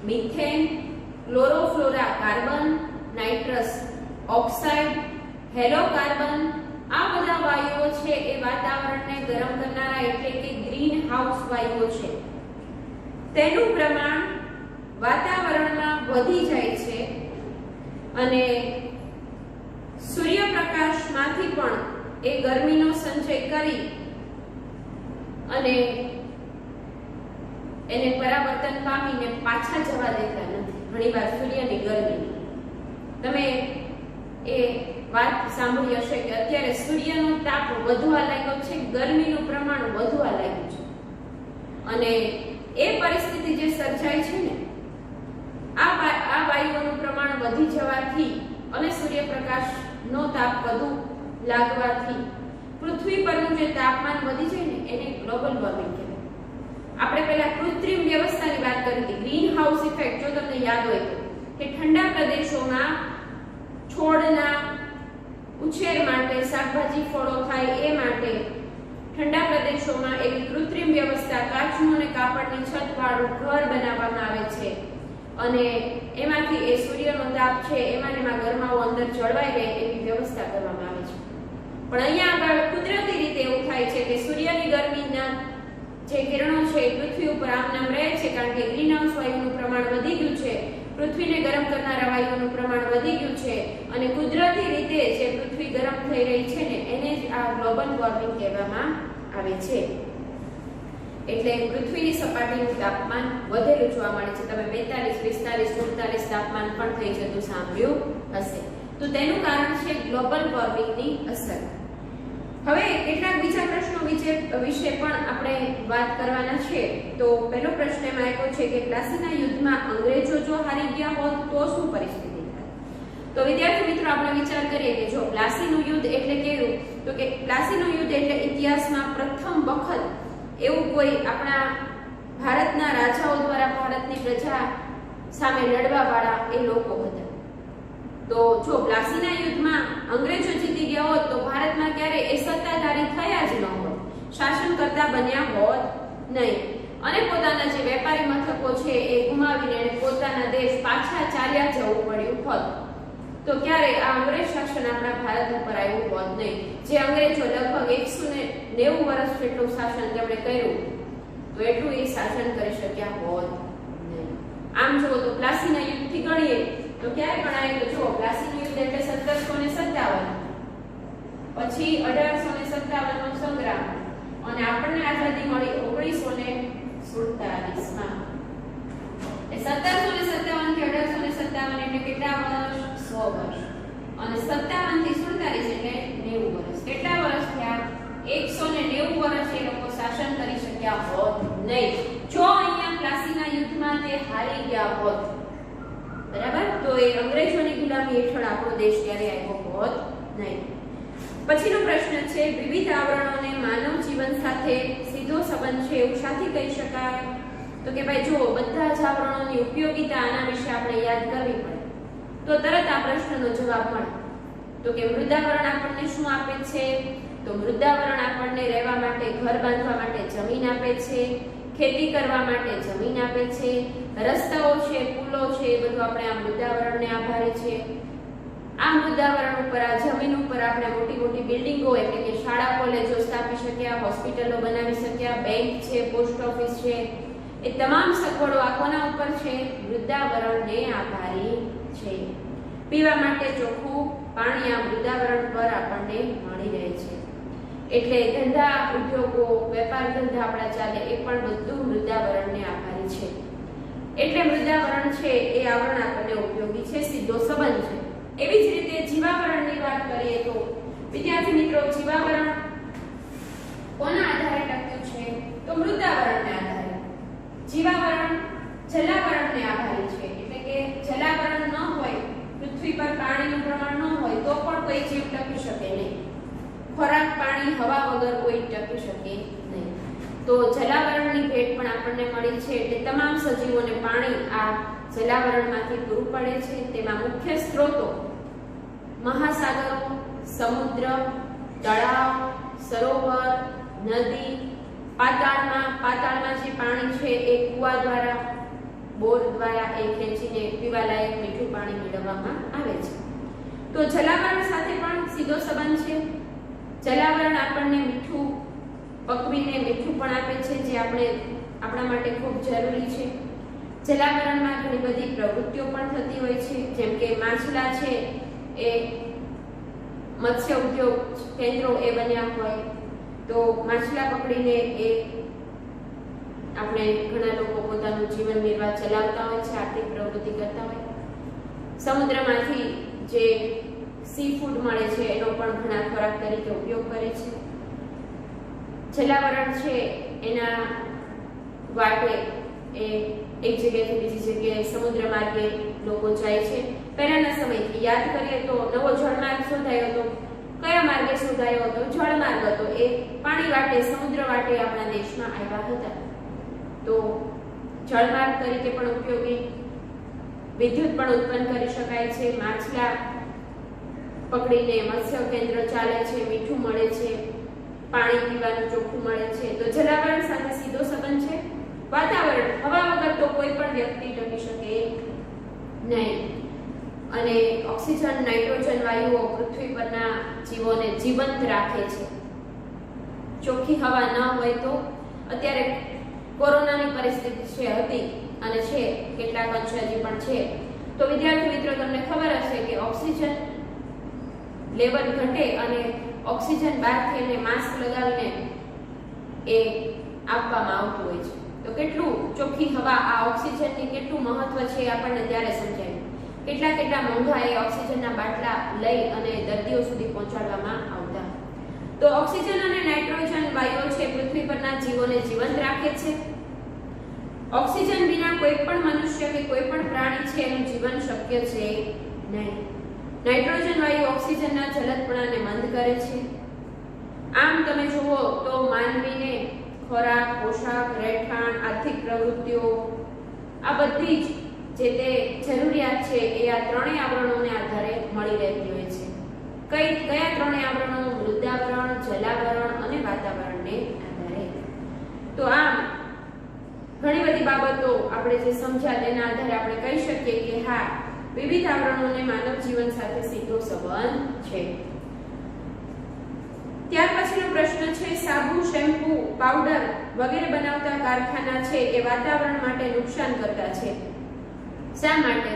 methane, chlorofluorocarbon, nitrous oxide, halocarbon. આ બધા વાયુઓ છે એ વાતાવરણને ગરમ કરનારા એટલે કે ગ્રીન હાઉસ વાયુઓ છે. તેનું પ્રમાણ વાતાવરણમાં વધી જાય છે અને સૂર્યપ્રકાશમાંથી પણ એ ગરમીનો સંચય કરી અને એને પરાવર્તન પામીને પાછા જવા દેતા નથી. ઘણીવાર સૂર્યની ગરમી, તમે એ વાત સાંભળી હશે કે અત્યારે સૂર્યનો તાપ વધવા લાગ્યો છે, ગરમીનું પ્રમાણ વધવા લાગ્યું છે. અને એ પરિસ્થિતિ જે સર્જાય છે ને, આ વાયુઓનું પ્રમાણ વધી જવાથી અને સૂર્યપ્રકાશનો તાપ વધુ લાગવાથી પૃથ્વી પરનું જે તાપમાન વધી જાય ને એને ગ્લોબલ વોર્મિંગ કહેવાય. આપણે પહેલા કૃત્રિમ વ્યવસ્થાની વાત કરી હતી, ગ્રીન હાઉસ ઇફેક્ટ. જો તમને યાદ હોય તો કે ઠંડા પ્રદેશોમાં છોડના ઉછેર માટે, શાકભાજી ફળો થાય એ માટે ઠંડા પ્રદેશોમાં એવી કૃત્રિમ વ્યવસ્થા, કાચનું અને કાપડની છત વાળું ઘર બનાવવામાં આવે છે અને એમાંથી એ સૂર્યનો તાપ છે એમાં ગરમાવો અંદર જળવાઈ રહે એવી વ્યવસ્થા કરવામાં આવે છે. પણ અહીંયા આગળ કુદરતી રીતે એવું થાય છે કે સૂર્યની ગરમીના જે કિરણો છે એ પૃથ્વી ઉપર આમનામ રહે છે, કારણ કે ગ્રીનહાઉસ વાયુનું પ્રમાણ વધી ગયું છે, પૃથ્વીને ગરમ કરનારા વાયુઓનું પ્રમાણ વધી ગયું છે અને કુદરતી રીતે જે પૃથ્વી ગરમ થઈ રહી છે ને એને જ આ ગ્લોબલ વોર્મિંગ કહેવામાં આવે છે. એટલે પૃથ્વીની સપાટીનું તાપમાન વધેલું જોવા મળે છે. તમે 42, 45, 47 તાપમાન પણ થઈ જતું સાંભળ્યું હશે. તો તેનું કારણ છે ગ્લોબલ વોર્મિંગની અસર. હવે કેટલાક બીજા પ્રશ્નો વિશે પણ આપણે વાત કરવાના છે. તો પહેલો પ્રશ્ન એમાં આવ્યો છે કે પ્લાસીના યુદ્ધમાં અંગ્રેજો જો હારી ગયા હોત તો શું પરિસ્થિતિ થાય? તો વિદ્યાર્થી મિત્રો, આપણે વિચાર કરીએ કે જો પ્લાસીનું યુદ્ધ એટલે કેવું, તો કે પ્લાસીનું યુદ્ધ એટલે ઇતિહાસમાં પ્રથમ વખત એવું કોઈ આપણા ભારતના રાજાઓ દ્વારા ભારતની પ્રજા સામે લડવા વાળા એ લોકો હતા. તો જો પ્લાસીના યુદ્ધમાં અંગ્રેજો જીતી ગયા હોત તો ભારતમાં ક્યારે એ સત્તાધારી થયા જ ન હોત, શાસન કરતા બન્યા હોત નહીં અને પોતાના જે વેપારી મથકો છે એ ગુમાવીને પોતાના દેશ પાછા ચાલ્યા જવું પડ્યું હોત તો ક્યારે આ અંગ્રેજ શાસન આપણા ભારત ઉપર આવ્યું હોત નહીં. જે અંગ્રેજો લગભગ 190 વર્ષ જેટલું શાસન તેમણે કર્યું તો એટલું એ શાસન કરી શક્યા હોત નહીં. આમ જુઓ તો પ્લાસીના યુદ્ધથી ગણીએ તો ક્યારે પણ આવે તો જુઓ, પ્લાસીનું યુદ્ધ એટલે 1757, પછી 1857 નો સંગ્રામ અને આપણને આઝાદી મળી 1947 માં. એ 1757 થી 1857 એટલે કેટલા વર્ષ? 100 વર્ષ. અને 57 થી 47 એટલે 90 વર્ષ. કેટલા વર્ષ થયા? 190 વર્ષ એ લોકો શાસન કરી શક્યા હોત નહીં જો અહીંયા પ્લાસીના યુદ્ધમાં તે હારી ગયા હોત. બરાબર? તો એ અંગ્રેજોની ગુલામી હેઠળ આપણો દેશ ક્યારે આવ્યો હોત નહીં. પછીનો પ્રશ્ન છે વિવિધ આવરણોને માનવ જીવન સાથે સીધો સંબંધ છે એવું શાથી કહી શકાય? તો કે ભાઈ જુઓ, બધા જ આવરણોની ઉપયોગિતા આના વિશે આપણે યાદ કરવી પડે તો તરત આ પ્રશ્નનો જવાબ મળે. તો કે મૃદાવરણ આપણને શું આપે છે? તો મૃદાવરણ આપણને રહેવા માટે, ઘર બાંધવા માટે જમીન આપે છે, ખેતી કરવા માટે જમીન આપે છે, રસ્તાઓ છે, પુલો છે, એ બધું આપણે આ મૃદાવરણને આભારી છે. આ મૃદાવરણ ઉપર, આ જમીન ઉપર આપણે મોટી મોટી બિલ્ડિંગો એટલે કે શાળા કોલેજો સ્થાપી શક્યા, હોસ્પિટલો બનાવી શક્યા, બેંક છે, પોસ્ટ ઓફિસ છે, એ તમામ સગવડો આ કોના ઉપર છે? મૃદાવરણને આભારી છે. પીવા માટે ચોખ્ખું પાણી આ મૃદાવરણ પર આપણને મળી રહે છે. એટલે ધંધા ઉદ્યોગો, વેપાર ધંધા આપણા ચાલે એ પણ બધું મૃદાવરણને આભારી છે. એટલે મૃદાવરણ છે એ આવરણ આપણને ઉપયોગી છે, સીધો સંબંધ છે. એવી જ રીતે જીવાવરણની વાત કરીએ તો વિદ્યાર્થી મિત્રો, જીવાવરણ મૃદાવરણને આધારે. જીવાવરણ જલાવરણને આધારિત છે, એટલે કે જલાવરણ ન હોય, પૃથ્વી પર પાણીનું પ્રમાણ ન હોય તો પણ કોઈ જીવ ટકી શકે નહીં. ખોરાક, પાણી, હવા વગર કોઈ ટકી શકે નહીં. તો જલાવરણની ભેટ પણ આપણને મળી છે, એટલે તમામ સજીવોને પાણી આ જલાવરણમાંથી પૂરું પડે છે. તેમાં મુખ્ય સ્ત્રોતો મહાસાગરો, સમુદ્ર, તળાવ, સરોવર, નદી, પાતાળમાં જે પાણી છે એ કુવા દ્વારા, બોર દ્વારા એ ખેંચીને પીવાલાયક મીઠું પાણી મેળવવામાં આવે છે. તો જલાવરણ સાથે પણ સીધો સંબંધ છે. જલાવરણ આપણને મીઠું પકવીને મીઠું પણ આપે છે, જે આપણા માટે ખૂબ જરૂરી છે. જલાવરણમાં ઘણી બધી પ્રવૃત્તિઓ પણ થતી હોય છે, જેમ કે માછલા છે એ મત્સ્ય ઉદ્યોગ કેન્દ્રો એ બન્યા હોય તો માછલા પકડીને એ આપણે ઘણા લોકો પોતાનું જીવન નિર્વાહ ચલાવતા હોય છે, આર્થિક પ્રવૃત્તિ કરતા હોય. સમુદ્રમાંથી જે સી ફૂડ મળે છે એનો પણ ઘણા ખોરાક તરીકે ઉપયોગ કરે છે. જલાવરણ છે એના વાટે એ એક જગ્યાએથી બીજી જગ્યાએ સમુદ્ર માર્ગે લોકો જાય છે. પહેલાના સમયથી યાદ કરીએ તો નવો જળમાર્ગ શોધાયો હતો. કયા માર્ગે શોધાયો હતો? જળમાર્ગ હતો. એ પાણી વાટે, સમુદ્ર વાટે આપણા દેશમાં આવ્યા હતા. તો જળમાર્ગ તરીકે પણ ઉપયોગી. વિદ્યુત પણ ઉત્પન્ન કરી શકાય છે. માછલા પકડીને મત્સ્ય કેન્દ્ર ચાલે છે, મીઠું મળે છે, પાણી પીવાનું ચોખ્ખું મળે છે. તો જલાવરણ સાથે સીધો સંબંધ છે. વાતાવરણ, હવા વગર તો કોઈ પણ વ્યક્તિ ટકી શકે નહીં. અને ઓક્સિજન, નાઇટ્રોજન વાયુઓ પૃથ્વી પરના જીવોને જીવંત રાખે છે. ચોખ્ખી હવા ન હોય તો અત્યારે કોરોનાની પરિસ્થિતિ હતી અને છે, કેટલાક અંશે હજી પણ છે. તો વિદ્યાર્થી મિત્રો, તમને ખબર હશે કે ઓક્સિજન લેવલ ઘટે અને ઓક્સિજન બહારથી એને માસ્ક લગાવીને એ આપવામાં આવતું હોય છે. તો કેટલું ચોખ્ખી હવા, આ ઓક્સિજનની કેટલું મહત્વ છે આપણને ત્યારે સમજાય. કેટલા મોંઘા એ ઓક્સિજનના બાટલા લઈ અને દર્દીઓ સુધી પહોંચાડવામાં આવતા. તો ઓક્સિજન અને નાઇટ્રોજન વાયુઓ છે પૃથ્વી પરના જીવોને જીવંત રાખે છે. ઓક્સિજન વિના કોઈ પણ મનુષ્ય કે કોઈ પણ પ્રાણી છે એનું જીવન શક્ય છે નહીં. નાઇટ્રોજન વાયુ ઓક્સિજનના જલદપણાને મંદ કરે છે. આમ તમે જુઓ તો માનવીને ખોરાક, પોશાક, રહેઠાણ, આર્થિક પ્રવૃત્તિઓ આ બધી જ જે તે જરૂરિયાત છે એ આ ત્રણેય આવરણોને આધારે મળી રહેતી હોય છે. કયા ત્રણેય આવરણો? મૃદાવરણ, જલાવરણ અને વાતાવરણને આધારે. તો આમ ઘણી બધી બાબતો આપણે જે સમજ્યા તેના આધારે આપણે કહી શકીએ કે હા, વિવિધ આવરણોને માનવ જીવન સાથે સીધો સંબંધ છે. ત્યાર પછીનો પ્રશ્ન છે, સાબુ, શેમ્પૂ, પાવડર વગેરે બનાવતા કારખાના છે એ વાતાવરણ માટે નુકસાન કરતા છે. શા માટે?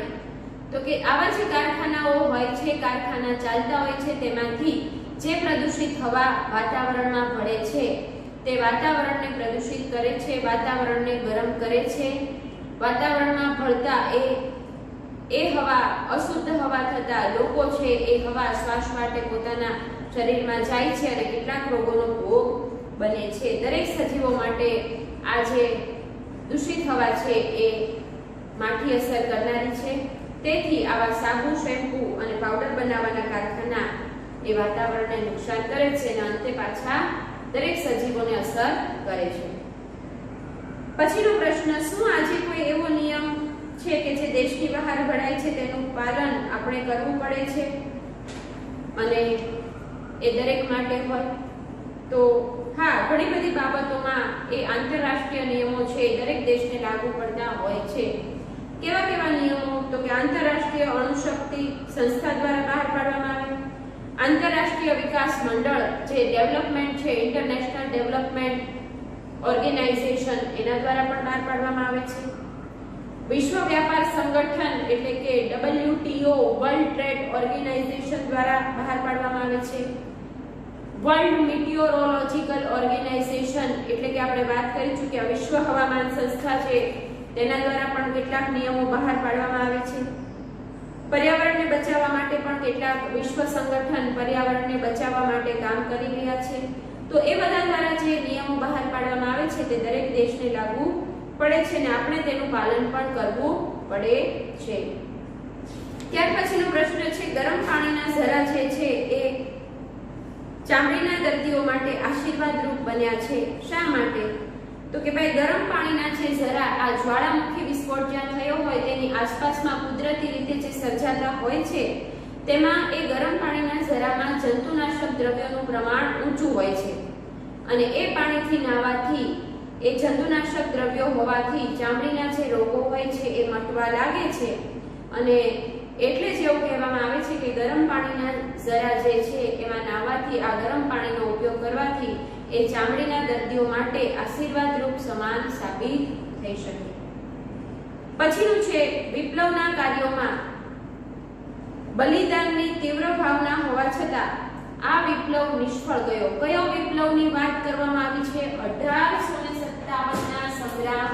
તો કે આવા જે કારખાનાઓ હોય છે, કારખાના ચાલતા હોય છે, તેમાંથી જે પ્રદૂષિત હવા વાતાવરણમાં ભળે છે તે વાતાવરણને પ્રદૂષિત કરે છે, વાતાવરણને ગરમ કરે છે. વાતાવરણમાં ભળતા એ હવા અશુદ્ધ હવા થતા લોકો છે એ હવા શ્વાસ માટે પોતાના શરીરમાં જાય છે અને કેટલાક રોગોનો ભોગ બને છે. દરેક સજીવો માટે આ જે દૂષિત હવા છે એ માઠી અસર કરનારી છે. તેથી આવા સાબુ, શેમ્પૂ અને પાવડર બનાવવાના કારખાના એ વાતાવરણને નુકસાન કરે છે અને અંતે પાછા દરેક સજીવોને અસર કરે છે. પછીનો પ્રશ્ન, શું આજે કોઈ એવો નિયમ છે કે જે દેશની બહાર ભળાય છે તેનું પાલન આપણે કરવું પડે છે અને એ દરેક માટે હોય? તો હા, ઘણી બધી બાબતોમાં એ આંતરરાષ્ટ્રીય નિયમો છે એ દરેક દેશને લાગુ પડતા હોય છે. કેવા નિયમો? તો કે આંતરરાષ્ટ્રીય અણુશક્તિ સંસ્થા દ્વારા બહાર પાડવામાં આવે. આંતરરાષ્ટ્રીય વિકાસ મંડળ જે ડેવલપમેન્ટ છે, ઇન્ટરનેશનલ ડેવલપમેન્ટ ઓર્ગેનાઇઝેશન, એના દ્વારા પણ બહાર પાડવામાં આવે છે. વિશ્વ વ્યાપાર સંગઠન એટલે કે WTO, વર્લ્ડ ટ્રેડ ઓર્ગેનાઇઝેશન દ્વારા બહાર પાડવામાં આવે છે. વર્લ્ડ મીટિયોરોલોજીકલ ઓર્ગેનાઇઝેશન એટલે કે આપણે વાત કરી ચૂક્યા વિશ્વ હવામાન સંસ્થા છે તેના દ્વારા પણ કેટલાક નિયમો બહાર પાડવામાં આવે છે. પર્યાવરણને બચાવવા માટે પણ કેટલાક વિશ્વ સંગઠન પર્યાવરણને બચાવવા માટે કામ કરી રહ્યા છે. તો એ બધા દ્વારા જે નિયમો બહાર પાડવામાં આવે છે તે દરેક દેશને લાગુ પડે છે અને આપણે તેનું પાલન પણ કરવું પડે છે. ત્યાર પછીનો પ્રશ્ન છે, ગરમ પાણીના ઝરા જે છે એ ચામડીના દર્દીઓ માટે આશીર્વાદરૂપ બન્યા છે. શા માટે? તો કે ભાઈ ગરમ પાણીના જે ઝરા આ જ્વાળામુખી વિસ્ફોટ જ્યાં થયો હોય તેની આસપાસમાં કુદરતી રીતે જે સર્જાતા હોય છે તેમાં એ ગરમ પાણીના ઝરામાં જંતુનાશક દ્રવ્યોનું પ્રમાણ ઊંચું હોય છે અને એ પાણીથી નાહવાથી એ જંતુનાશક દ્રવ્યો હોવાથી ચામડીના જે રોગો હોય છે એ મટવા લાગે છે અને એટલે જ એવું કહેવામાં આવે છે કે ગરમ પાણીના ઝરા જે છે એમાં નાહવાથી, આ ગરમ પાણીનો ઉપયોગ કરવાથી એ ચામડીના દર્દીઓ માટે આશીર્વાદરૂપ સમાન સાબિત થઈ શકે. પછીનું છે, વિપ્લવના કાર્યોમાં બલિદાનની તીવ્ર ભાવના હોવા છતાં આ વિપ્લવ નિષ્ફળ ગયો. કયો વિપ્લવની વાત કરવામાં આવી છે? 1857ના સંગ્રામ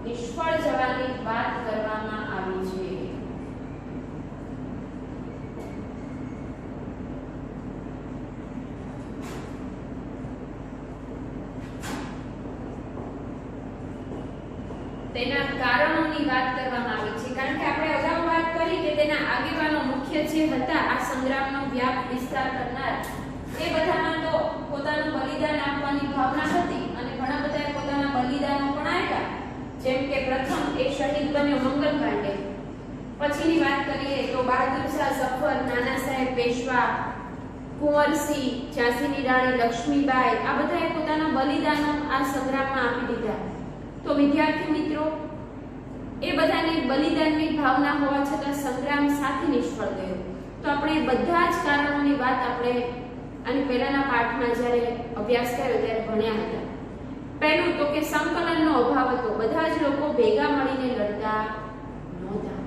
નિષ્ફળ જવાની વાત કરવામાં આવી છે. તેના કારણોની વાત કરવામાં આવી છે, કારણ કે આપણે અગાઉ વાત કરી કે તેના આગેવાનો મુખ્ય જે હતા આ સંગ્રામનો વ્યાપ વિસ્તાર કરનાર, એ બધામાં તો પોતાનું બલિદાન આપવાની ભાવના હતી અને ઘણા બધાએ પોતાના બલિદાનો પણ આપ્યા. જેમ કે પ્રથમ એ શહીદ બન્યો મંગલ પાંડે. પછીની વાત કરીએ તો બહાદુર શાહ ઝફર, નાના સાહેબ પેશવા, કુંવરસિંહ, ઝાંસીની રાણી લક્ષ્મીબાઈ, આ બધાએ પોતાના બલિદાનો આ સંગ્રામમાં આપી દીધા. તો વિદ્યાર્થી મિત્રો, એ બધાને બલિદાનની ભાવના હોવા છતાં સંગ્રામ સાથે નિષ્ફળ ગયો. તો આપણે બધા જ કારણોની વાત આપણે આની પહેલાના પાઠમાં જ્યારે અભ્યાસ કર્યો ત્યારે ભણ્યા હતા. પહેલું તો કે સંકલનનો અભાવ હતો. બધા જ લોકો ભેગા મળીને લડતા નહોતા.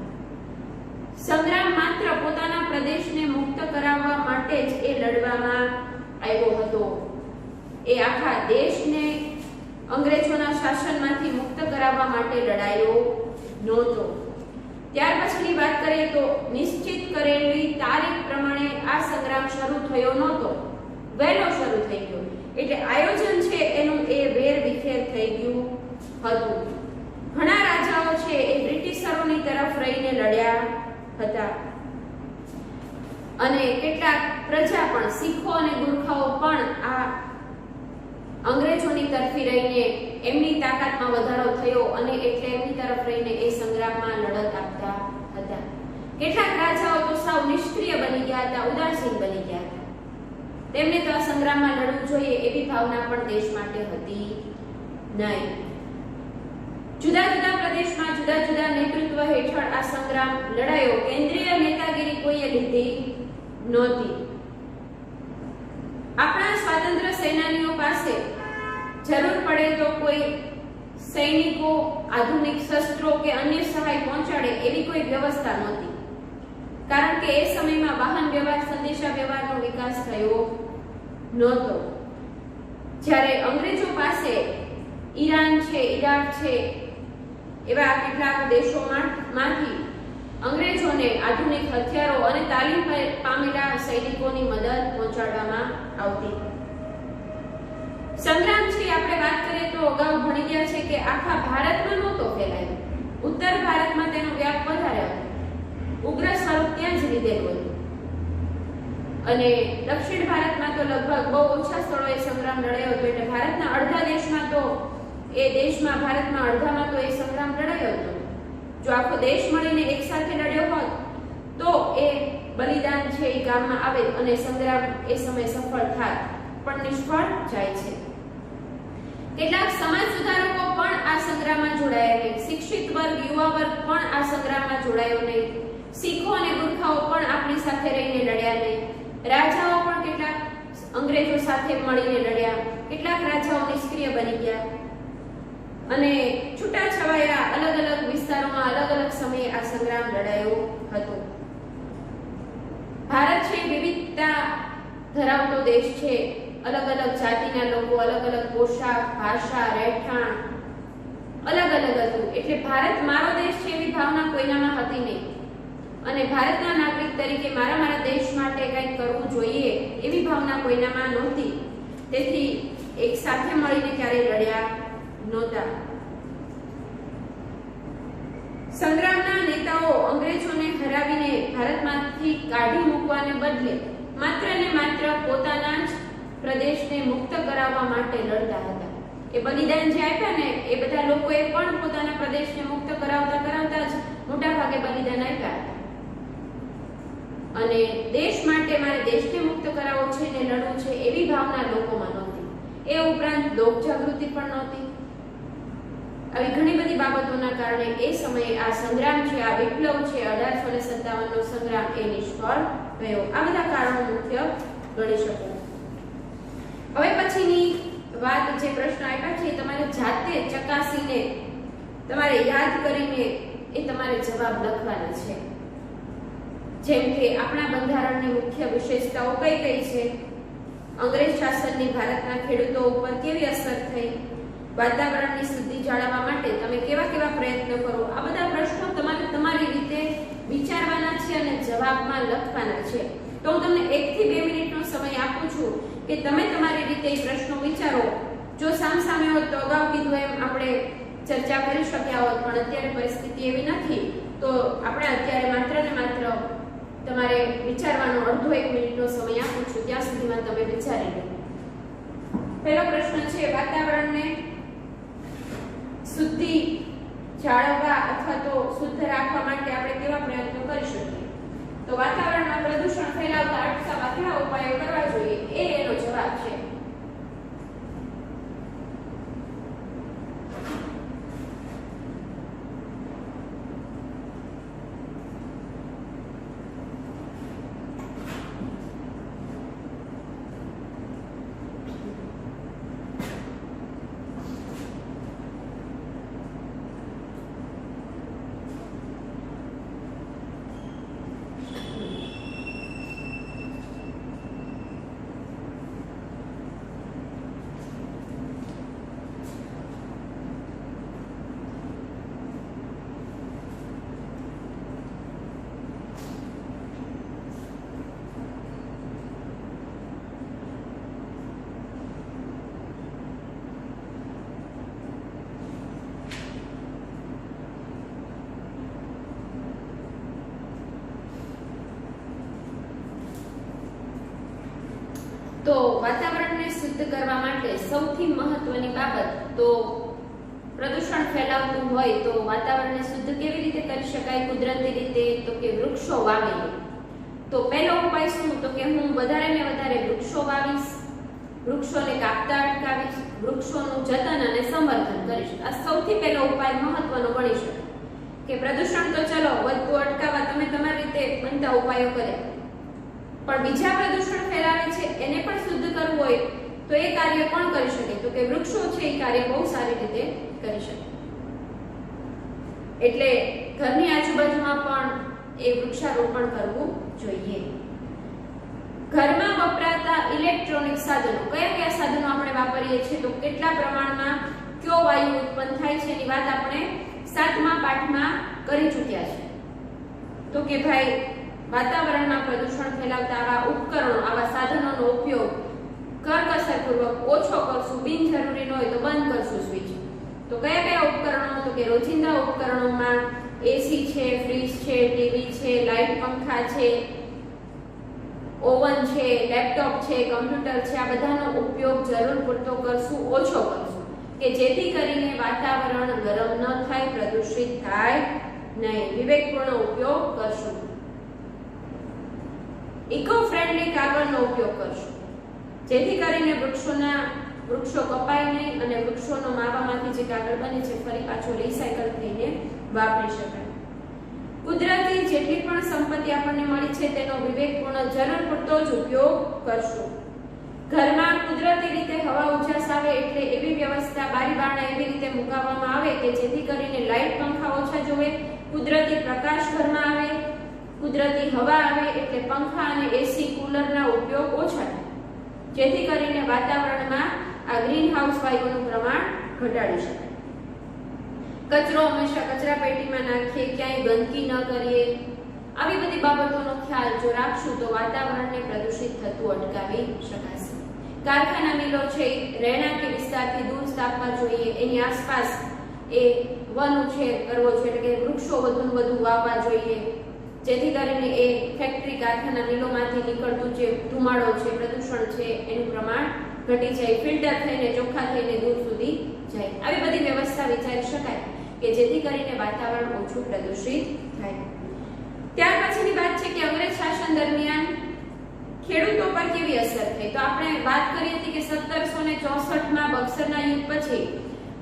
સંગ્રામ માત્ર પોતાના પ્રદેશને મુક્ત કરાવવા માટે જ એ લડવામાં આવ્યો હતો. એ આખા દેશને અંગ્રેજોના શાસનમાંથી મુક્ત કરાવવા માટે લડાયો નહોતો. ત્યાર પછીની વાત કરીએ તો નિશ્ચિત કરેલી તારીખ પ્રમાણે આ સંગ્રામ શરૂ થયો નહોતો, વહેલો શરૂ થઈ ગયો. એટલે આયોજન છે એનું એ વેર વિખેર થઈ ગયું હતું. ઘણા રાજાઓ છે એ બ્રિટિશરોની તરફ રહીને લડ્યા હતા અને કેટલાક પ્રજા પણ, શીખો અને ગુરખાઓ પણ આ અંગ્રેજોની તરફી રહીને એમની તાકાતમાં વધારો થયો અને એટલે એમની તરફ રહીને એ સંગ્રામમાં લડત આપતા હતા. કેટલાક રાજાઓ તો સાવ નિષ્ક્રિય બની ગયા હતા, ઉદાસીન બની ગયા હતા. તેમને તો આ સંગ્રામમાં લડવું જોઈએ એવી ભાવના પણ દેશ માટે હતી નહીં. જુદા જુદા પ્રદેશમાં જુદા જુદા નેતૃત્વ હેઠળ આ સંગ્રામ લડાયો. કેન્દ્રીય નેતાગીરી કોઈએ લીધી નહોતી. આપણા સ્વાતંત્ર્ય સેનાનીઓ પાસે જરૂર પડે તો કોઈ સૈનિકો, આધુનિક શસ્ત્રો કે અન્ય સહાય પહોંચાડે એવી કોઈ વ્યવસ્થા નહોતી. કારણ કે એ સમયમાં વાહન વ્યવહાર, સંદેશા વ્યવહારનો વિકાસ થયો નહોતો. જ્યારે અંગ્રેજો પાસે ઈરાન છે, ઈરાક છે, એવા કેટલાક દેશોમાંથી અંગ્રેજોને આધુનિક હથિયારો અને તાલીમ પામેલા સૈનિકોની મદદ પહોંચાડવામાં આવતી. સંગ્રામ છે આપણે વાત કરીએ તો અગાઉ ભણી ગયા છે કે આખા ભારતમાં નહોતો ફેલાયો. ઉત્તર ભારતમાં તેનો વ્યાપ વધારે હતો, ઉગ્ર સ્વરૂપ ત્યાં જ લીધેલું હતું અને દક્ષિણ ભારતમાં તો લગભગ બહુ ઓછા સ્થળોએ સંગ્રામ લડાયો હતો. એટલે ભારતના અડધા દેશમાં તો ભારતમાં અડધામાં તો એ સંગ્રામ લડાયો હતો. જો આખો દેશ મળીને એક સાથે લડ્યો હોત તો એ બલિદાન છે એ કામમાં આવે અને સંગ્રામ એ સમય સફળ થાય, પણ નિષ્ફળ જાય છે. કેટલાક સમાજ સુધારકો પણ આ સંગ્રામમાં જોડાયા નહીં. શિક્ષિત વર્ગ, યુવા વર્ગ પણ આ સંગ્રામમાં જોડાયો નહીં. શીખો અને ગુરખાઓ પણ આપણી સાથે રહીને લડ્યા નહીં. રાજાઓ પણ કેટલાક અંગ્રેજો સાથે મળીને લડ્યા. કેટલાક રાજાઓ નિષ્ક્રિય બની ગયા અને છૂટાછવાયા અલગ અલગ વિસ્તારોમાં અલગ અલગ સમયે આ સંગ્રામ લડાયો હતો. ભારત છે વિવિધતા ધરાવતો દેશ છે. અલગ અલગ જાતિના લોકો, અલગ અલગ પોશાક, ભાષા, રહેઠાણ અલગ અલગ હતું. એટલે ભારત મારો દેશ છે એવી ભાવના કોઈનામાં હતી નહીં અને ભારતના નાગરિક તરીકે મારા દેશ માટે કંઈક કરવું જોઈએ એવી ભાવના કોઈનામાં નહોતી. તેથી એક સાથે મળીને ક્યારેય લડ્યા નહોતા. સંગ્રામના નેતાઓ અંગ્રેજોને હરાવીને ભારતમાંથી કાઢી મૂકવાને બદલે માત્ર ને માત્ર પોતાના જ પ્રદેશને મુક્ત કરાવવા માટે લડતા હતા. એ બલિદાન જે આપ્યા ને એ બધા લોકોએ પણ પોતાના પ્રદેશને મુક્ત કરાવતા જ મોટા ભાગે બલિદાન આપ્યા હતા. અને દેશ માટે મારે દેશને મુક્ત કરાવવો છે ને લડવું છે એવી ભાવના લોકોમાં નહોતી. એ ઉપરાંત લોક જાગૃતિ પણ નહોતી. આવી ઘણી બધી બાબતોના કારણે એ સમયે આ સંગ્રામ છે, આ વિપ્લવ છે 1857 નો સંગ્રામ એ નિષ્ફળ ગયો. આ બધા કારણો મુખ્ય ગણી શકો. હવે પછીની વાત, જે પ્રશ્ન આપ્યા છે તમારે જાતે ચકાસીને તમારે યાદ કરીને એ તમારે જવાબ લખવાના છે. જેમ કે આપણા બંધારણની મુખ્ય વિશેષતાઓ કઈ કઈ છે, અંગ્રેજ શાસનની ભારતના ખેડૂતો ઉપર કેવી અસર થઈ, વાતાવરણની શુદ્ધિ જાળવવા માટે તમે કેવા કેવા પ્રયત્નો કરો. આ બધા પ્રશ્નો તમારે તમારી રીતે વિચારવાના છે અને જવાબમાં લખવાના છે. તો હું તમને 1 થી 2 મિનિટનો સમય આપું છું કે તમે તમારી રીતે એ પ્રશ્નો વિચારો. જો સામસામે હોત તો અગાઉ કીધું એમ આપણે ચર્ચા કરી શક્યા હોત, પણ અત્યારે પરિસ્થિતિ એવી નથી. તો આપણે અત્યારે માત્ર ને માત્ર તમારે વિચારવાનો અડધો 1 મિનિટનો સમય આપું છું. ત્યાં સુધીમાં તમે વિચારી લો. પહેલો પ્રશ્ન છે, વાતાવરણને શુદ્ધિ જાળવવા અથવા તો શુદ્ધ રાખવા માટે આપણે કેવા પ્રયત્નો કરી શકીએ? તો વાતાવરણમાં પ્રદૂષણ ફેલાવતા અટકાવવા કેવા ઉપાયો કરવા જોઈએ? એ એનો જવાબ છે. તો વાતાવરણને શુદ્ધ કરવા માટે સૌથી મહત્વની બાબત, તો પ્રદૂષણ ફેલાવતું હોય તો વાતાવરણને શુદ્ધ કેવી રીતે કરી શકાય કુદરતી રીતે? તો કે વૃક્ષો વાવીને. તો પહેલો ઉપાય શું? તો કે હું વધારે ને વધારે વૃક્ષો વાવીશ, વૃક્ષોને કાપતા અટકાવીશ, વૃક્ષોનું જતન અને સંવર્ધન કરીશ. આ સૌથી પહેલો ઉપાય મહત્વનો ગણી શકે કે પ્રદૂષણ તો ચલો વધતું અટકાવવા તમે તમારી રીતે બનતા ઉપાયો કર્યા, પણ બીજા પ્રદૂષણ ફેલાવે છે એને પણ શુદ્ધ કરવું હોય તો એ કાર્ય કોણ કરી શકે? તો કે વૃક્ષો છે એ કાર્ય બહુ સારી રીતે કરી શકે. એટલે ઘરની આજુબાજુમાં પણ એ વૃક્ષારોપણ કરવું જોઈએ. ઘરમાં વપરાતા ઇલેક્ટ્રોનિક સાધનો, કયા કયા સાધનો આપણે વાપરીએ છીએ, તો કેટલા પ્રમાણમાં કયો વાયુ ઉત્પન્ન થાય છે એની વાત આપણે 7મા પાઠમાં કરી ચૂક્યા છે. તો કે ભાઈ વાતાવરણમાં પ્રદૂષણ ફેલાવતા આવા ઉપકરણો, આવા સાધનોનો ઉપયોગ કરકસરપૂર્વક ઓછો કરશું, બિનજરૂરી ન હોય તો બંધ કરશું સ્વિચ. તો કયા કયા ઉપકરણો? તો કે રોજિંદા ઉપકરણોમાં એસી છે, ફ્રીજ છે, ટીવી છે, લાઇટ પંખા છે, ઓવન છે, લેપટોપ છે, કમ્પ્યુટર છે, આ બધાનો ઉપયોગ જરૂર પૂરતો કરશું, ઓછો કરશું, કે જેથી કરીને વાતાવરણ ગરમ ન થાય, પ્રદૂષિત થાય નહીં. વિવેકપૂર્ણ ઉપયોગ કરશું. ઇકો ફ્રેન્ડલી કાગળનો ઉપયોગ કરશું, જેથી કરીને વૃક્ષો કપાય નહીં અને વૃક્ષોનો માવામાંથી જે કાગળ બને છે ફરી પાછો રિસાયકલ થઈને વાપરી શકાય. કુદરતી જેટલી પણ સંપત્તિ આપણને મળી છે તેનો વિવેકપૂર્ણ જરૂર પૂરતો જ ઉપયોગ કરશું. ઘરમાં કુદરતી રીતે હવા ઉજાસ આવે એટલે એવી વ્યવસ્થા, બારી બારણા એવી રીતે મુકાવવામાં આવે કે જેથી કરીને લાઇટ પંખા ઓછા જોવે, કુદરતી પ્રકાશ ઘરમાં આવે, કુદરતી હવા આવે એટલે પંખા અને એસી કુલરના ઉપયોગ ઓછા થાય, જેથી કરીને વાતાવરણમાં આ ગ્રીન હાઉસ વાયુઓનું પ્રમાણ ઘટાડી શકાય. કચરો હંમેશા કચરા પેટીમાં નાખીએ, ક્યાંય ગંદકી ન કરીએ. આવી બધી બાબતોનો ખ્યાલ જો રાખશું તો વાતાવરણને પ્રદૂષિત થતું અટકાવી શકાશે. કારખાના મિલો છે રહેણાંક વિસ્તારથી દૂર સ્થાપવા જોઈએ, એની આસપાસ એ વન ઉછેર કરવો જોઈએ, એટલે કે વૃક્ષો વધુ વધુ વાવવા જોઈએ, જેથી કરીને એ ફેક્ટરી કારખાના મિલોમાંથી નીકળતું જે ધુમાડો છે, પ્રદૂષણ છે, એનું પ્રમાણ ઘટી જાય, ફિલ્ટર થઈને ચોખ્ખા થઈને દૂર સુધી જાય. આવી બધી વ્યવસ્થા વિચારી શકાય કે જેથી કરીને વાતાવરણ ઓછું પ્રદૂષિત થાય. ત્યાર પછીની વાત છે કે અંગ્રેજ શાસન દરમિયાન ખેડૂતો પર કેવી અસર થઈ. તો આપણે વાત કરી હતી કે 1764 માં બક્સરના યુદ્ધ પછી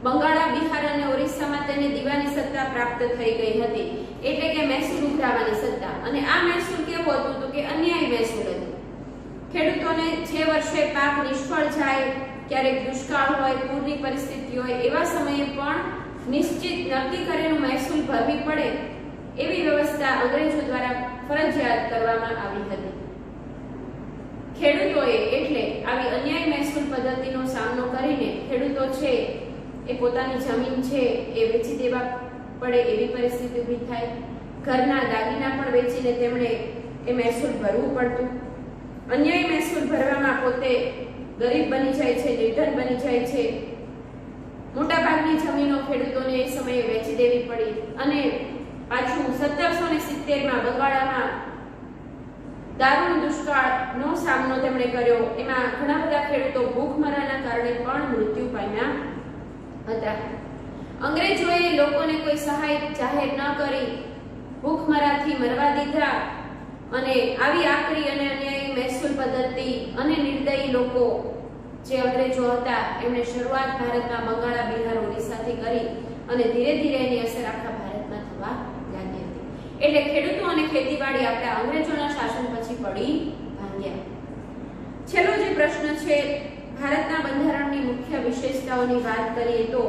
બંગાળા, બિહાર અને ઓરિસ્સામાં તેને દીવાની સત્તા પ્રાપ્ત થઈ ગઈ હતી, એટલે કે મહેસૂલ ઉઘરાવવાની સત્તા. અને આ મહેસૂલ કેવો હતો તો કે અન્યાયી મહેસૂલ હતો. ખેડૂતોને જે વર્ષે પાક નિષ્ફળ જાય, ક્યારેક દુષ્કાળ હોય, પૂરની પરિસ્થિતિ હોય, એવા સમયે પણ નિશ્ચિત નક્કી કરેલું મહેસૂલ ભરવી પડે એવી વ્યવસ્થા અંગ્રેજો દ્વારા ફરજિયાત કરવામાં આવી હતી. ખેડૂતોએ એટલે આવી અન્યાયી મહેસૂલ પદ્ધતિનો સામનો કરીને ખેડૂતો છે એ પોતાની જમીન છે એ વેચી દેવા પડે એવી પરિસ્થિતિ ઊભી થાય. ઘરના દાગીના પણ વેચીને તેમણે એ મહેસૂલ ભરવું પડતું. અન્યાયી મહેસૂલ ભરવામાં પોતે ગરીબ બની જાય છે, નિર્ધન બની જાય છે. મોટાભાગની જમીનો ખેડૂતોને એ સમયે વેચી દેવી પડી. અને પાછું 1770 માં બંગાળામાં દારૂણ દુષ્કાળનો સામનો તેમણે કર્યો. એમાં ઘણા બધા ખેડૂતો ભૂખમરાના કારણે પણ મૃત્યુ પામ્યા હતા. અંગ્રેજોએ લોકોને કોઈ સહાય જાહેર ન કરી ભૂખમરાથી મરવા દીધા. અને આવી આકરી અને અન્યાયી મહેસૂલ પદ્ધતિ અને નિર્દયી લોકો જે અંગ્રેજો હતા એમણે શરૂઆત ભારતના બંગાળા, બિહાર, ઓરિસ્સાથી કરી અને ધીરે ધીરે એની અસર આખા ભારતમાં થવા લાગી હતી. એટલે ખેડૂતો અને ખેતીવાડી આપણા અંગ્રેજોના શાસન પછી પડી ભાંગ્યા. છેલ્લો જે પ્રશ્ન છે, ભારતના બંધારણની મુખ્ય વિશેષતાઓની વાત કરીએ તો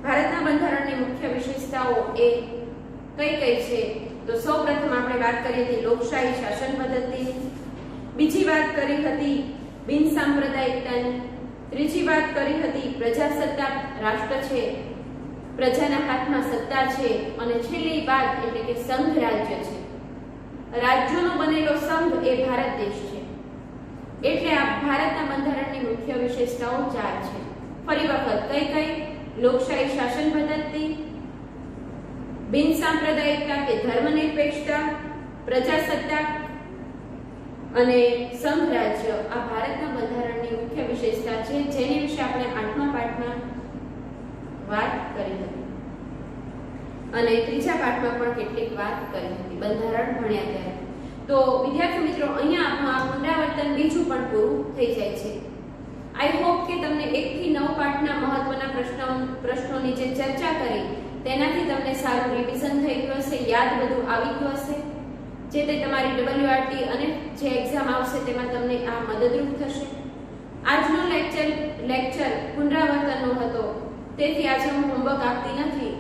ભારતના બંધારણની મુખ્ય વિશેષતાઓ એ કઈ કઈ છે? તો સૌપ્રથમ આપણે વાત કરી હતી લોકશાહી શાસન પદ્ધતિની, બીજી વાત કરી હતી બિનસાંપ્રદાયિકતાની, ત્રીજી વાત કરી હતી પ્રજાસત્તાક રાષ્ટ્ર છે, પ્રજાના હાથમાં સત્તા છે, અને છેલ્લી વાત એટલે કે સંઘ રાજ્ય છે. રાજ્યોનો બનેલો સંઘ એ ભારત દેશ છે. એટલે આ ભારતના બંધારણની મુખ્ય વિશેષતાઓ 4 છે. ફરી વખત કઈ કઈ? લોકશાહી શાસન પદ્ધતિ, બિનસાંપ્રદાયિકતા કે ધર્મનિરપેક્ષતા, પ્રજાસત્તાક અને સંઘ રાજ્ય આ ભારતના બંધારણની મુખ્ય વિશેષતા છે, જેની વિશે આપણે 8મા પાઠમાં વાત કરી હતી અને ત્રીજા પાઠમાં પણ કેટલીક વાત કરી હતી બંધારણ ભણ્યા ત્યારે. તો વિદ્યાર્થી મિત્રો, અહીંયા આપણું આ પુનરાવર્તન બીજું પણ પૂરું થઈ જાય છે. આઈ હોપ કે તમને 1 થી 9 પાઠના મહત્વના પ્રશ્નોની જે ચર્ચા કરી તેનાથી તમને સારું રિવિઝન થઈ ગયું હશે, યાદ બધું આવી ગયું હશે, જે તે તમારી WRT અને જે એક્ઝામ આવશે તેમાં તમને આ મદદરૂપ થશે. આજનો લેક્ચર પુનરાવર્તનનો હતો, તેથી આજે હું હોમવર્ક આપતી નથી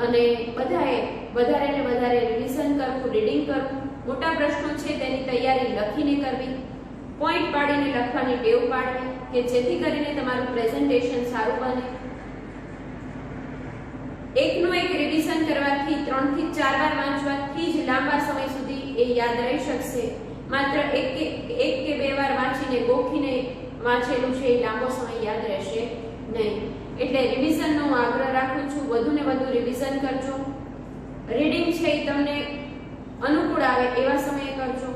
અને બધાએ વધારે ને વધારે રિવિઝન કરવું, રીડિંગ કરવું, મોટા પ્રશ્નો છે તેની તૈયારી લખીને કરવી, પોઈન્ટ પાડીને લખવાની ટેવ પાડવી કે જેથી કરીને તમારું પ્રેઝન્ટેશન સારું બને. એકનું એક રિવિઝન કરવાથી 3 થી 4 વાર વાંચવાથી જ લાંબા સમય સુધી એ યાદ રહી શકશે. માત્ર એક કે બે વાર વાંચીને ગોખીને વાંચેલું છે એ લાંબો સમય યાદ રહેશે નહીં. એટલે રિવિઝનનો હું આગ્રહ રાખું છું, વધુ ને વધુ રિવિઝન કરજો. રીડિંગ છે એ તમને અનુકૂળ આવે એવા સમયે કરજો,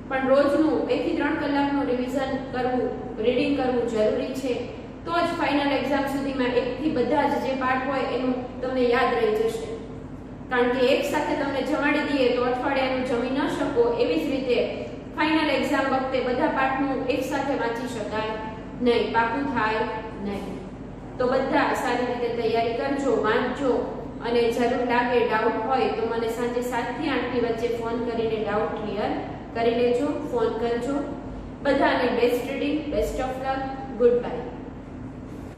પણ રોજનું 1 થી 3 કલાકનું રિવિઝન કરવું, રીડિંગ કરવું જરૂરી છે. તો જ ફાઇનલ એક્ઝામ સુધીમાં એકથી બધા જ જે પાઠ હોય એનું તમને યાદ રહી જશે. કારણ કે એક સાથે તમને જમાડી દઈએ તો અઠવાડિયાનું જમી ન શકો, એવી જ રીતે ફાઇનલ એક્ઝામ વખતે બધા પાઠનું એક સાથે વાંચી શકાય નહીં, પાકું થાય નહીં. તો બધા સારી રીતે તૈયારી કરજો, વાંચજો અને જરૂર લાગે, ડાઉટ હોય તો મને સાંજે 7 થી 8 ની વચ્ચે ફોન કરીને ડાઉટ ક્લિયર કરી લેજો, ફોન કરજો. બધાને best reading, best of luck, good bye.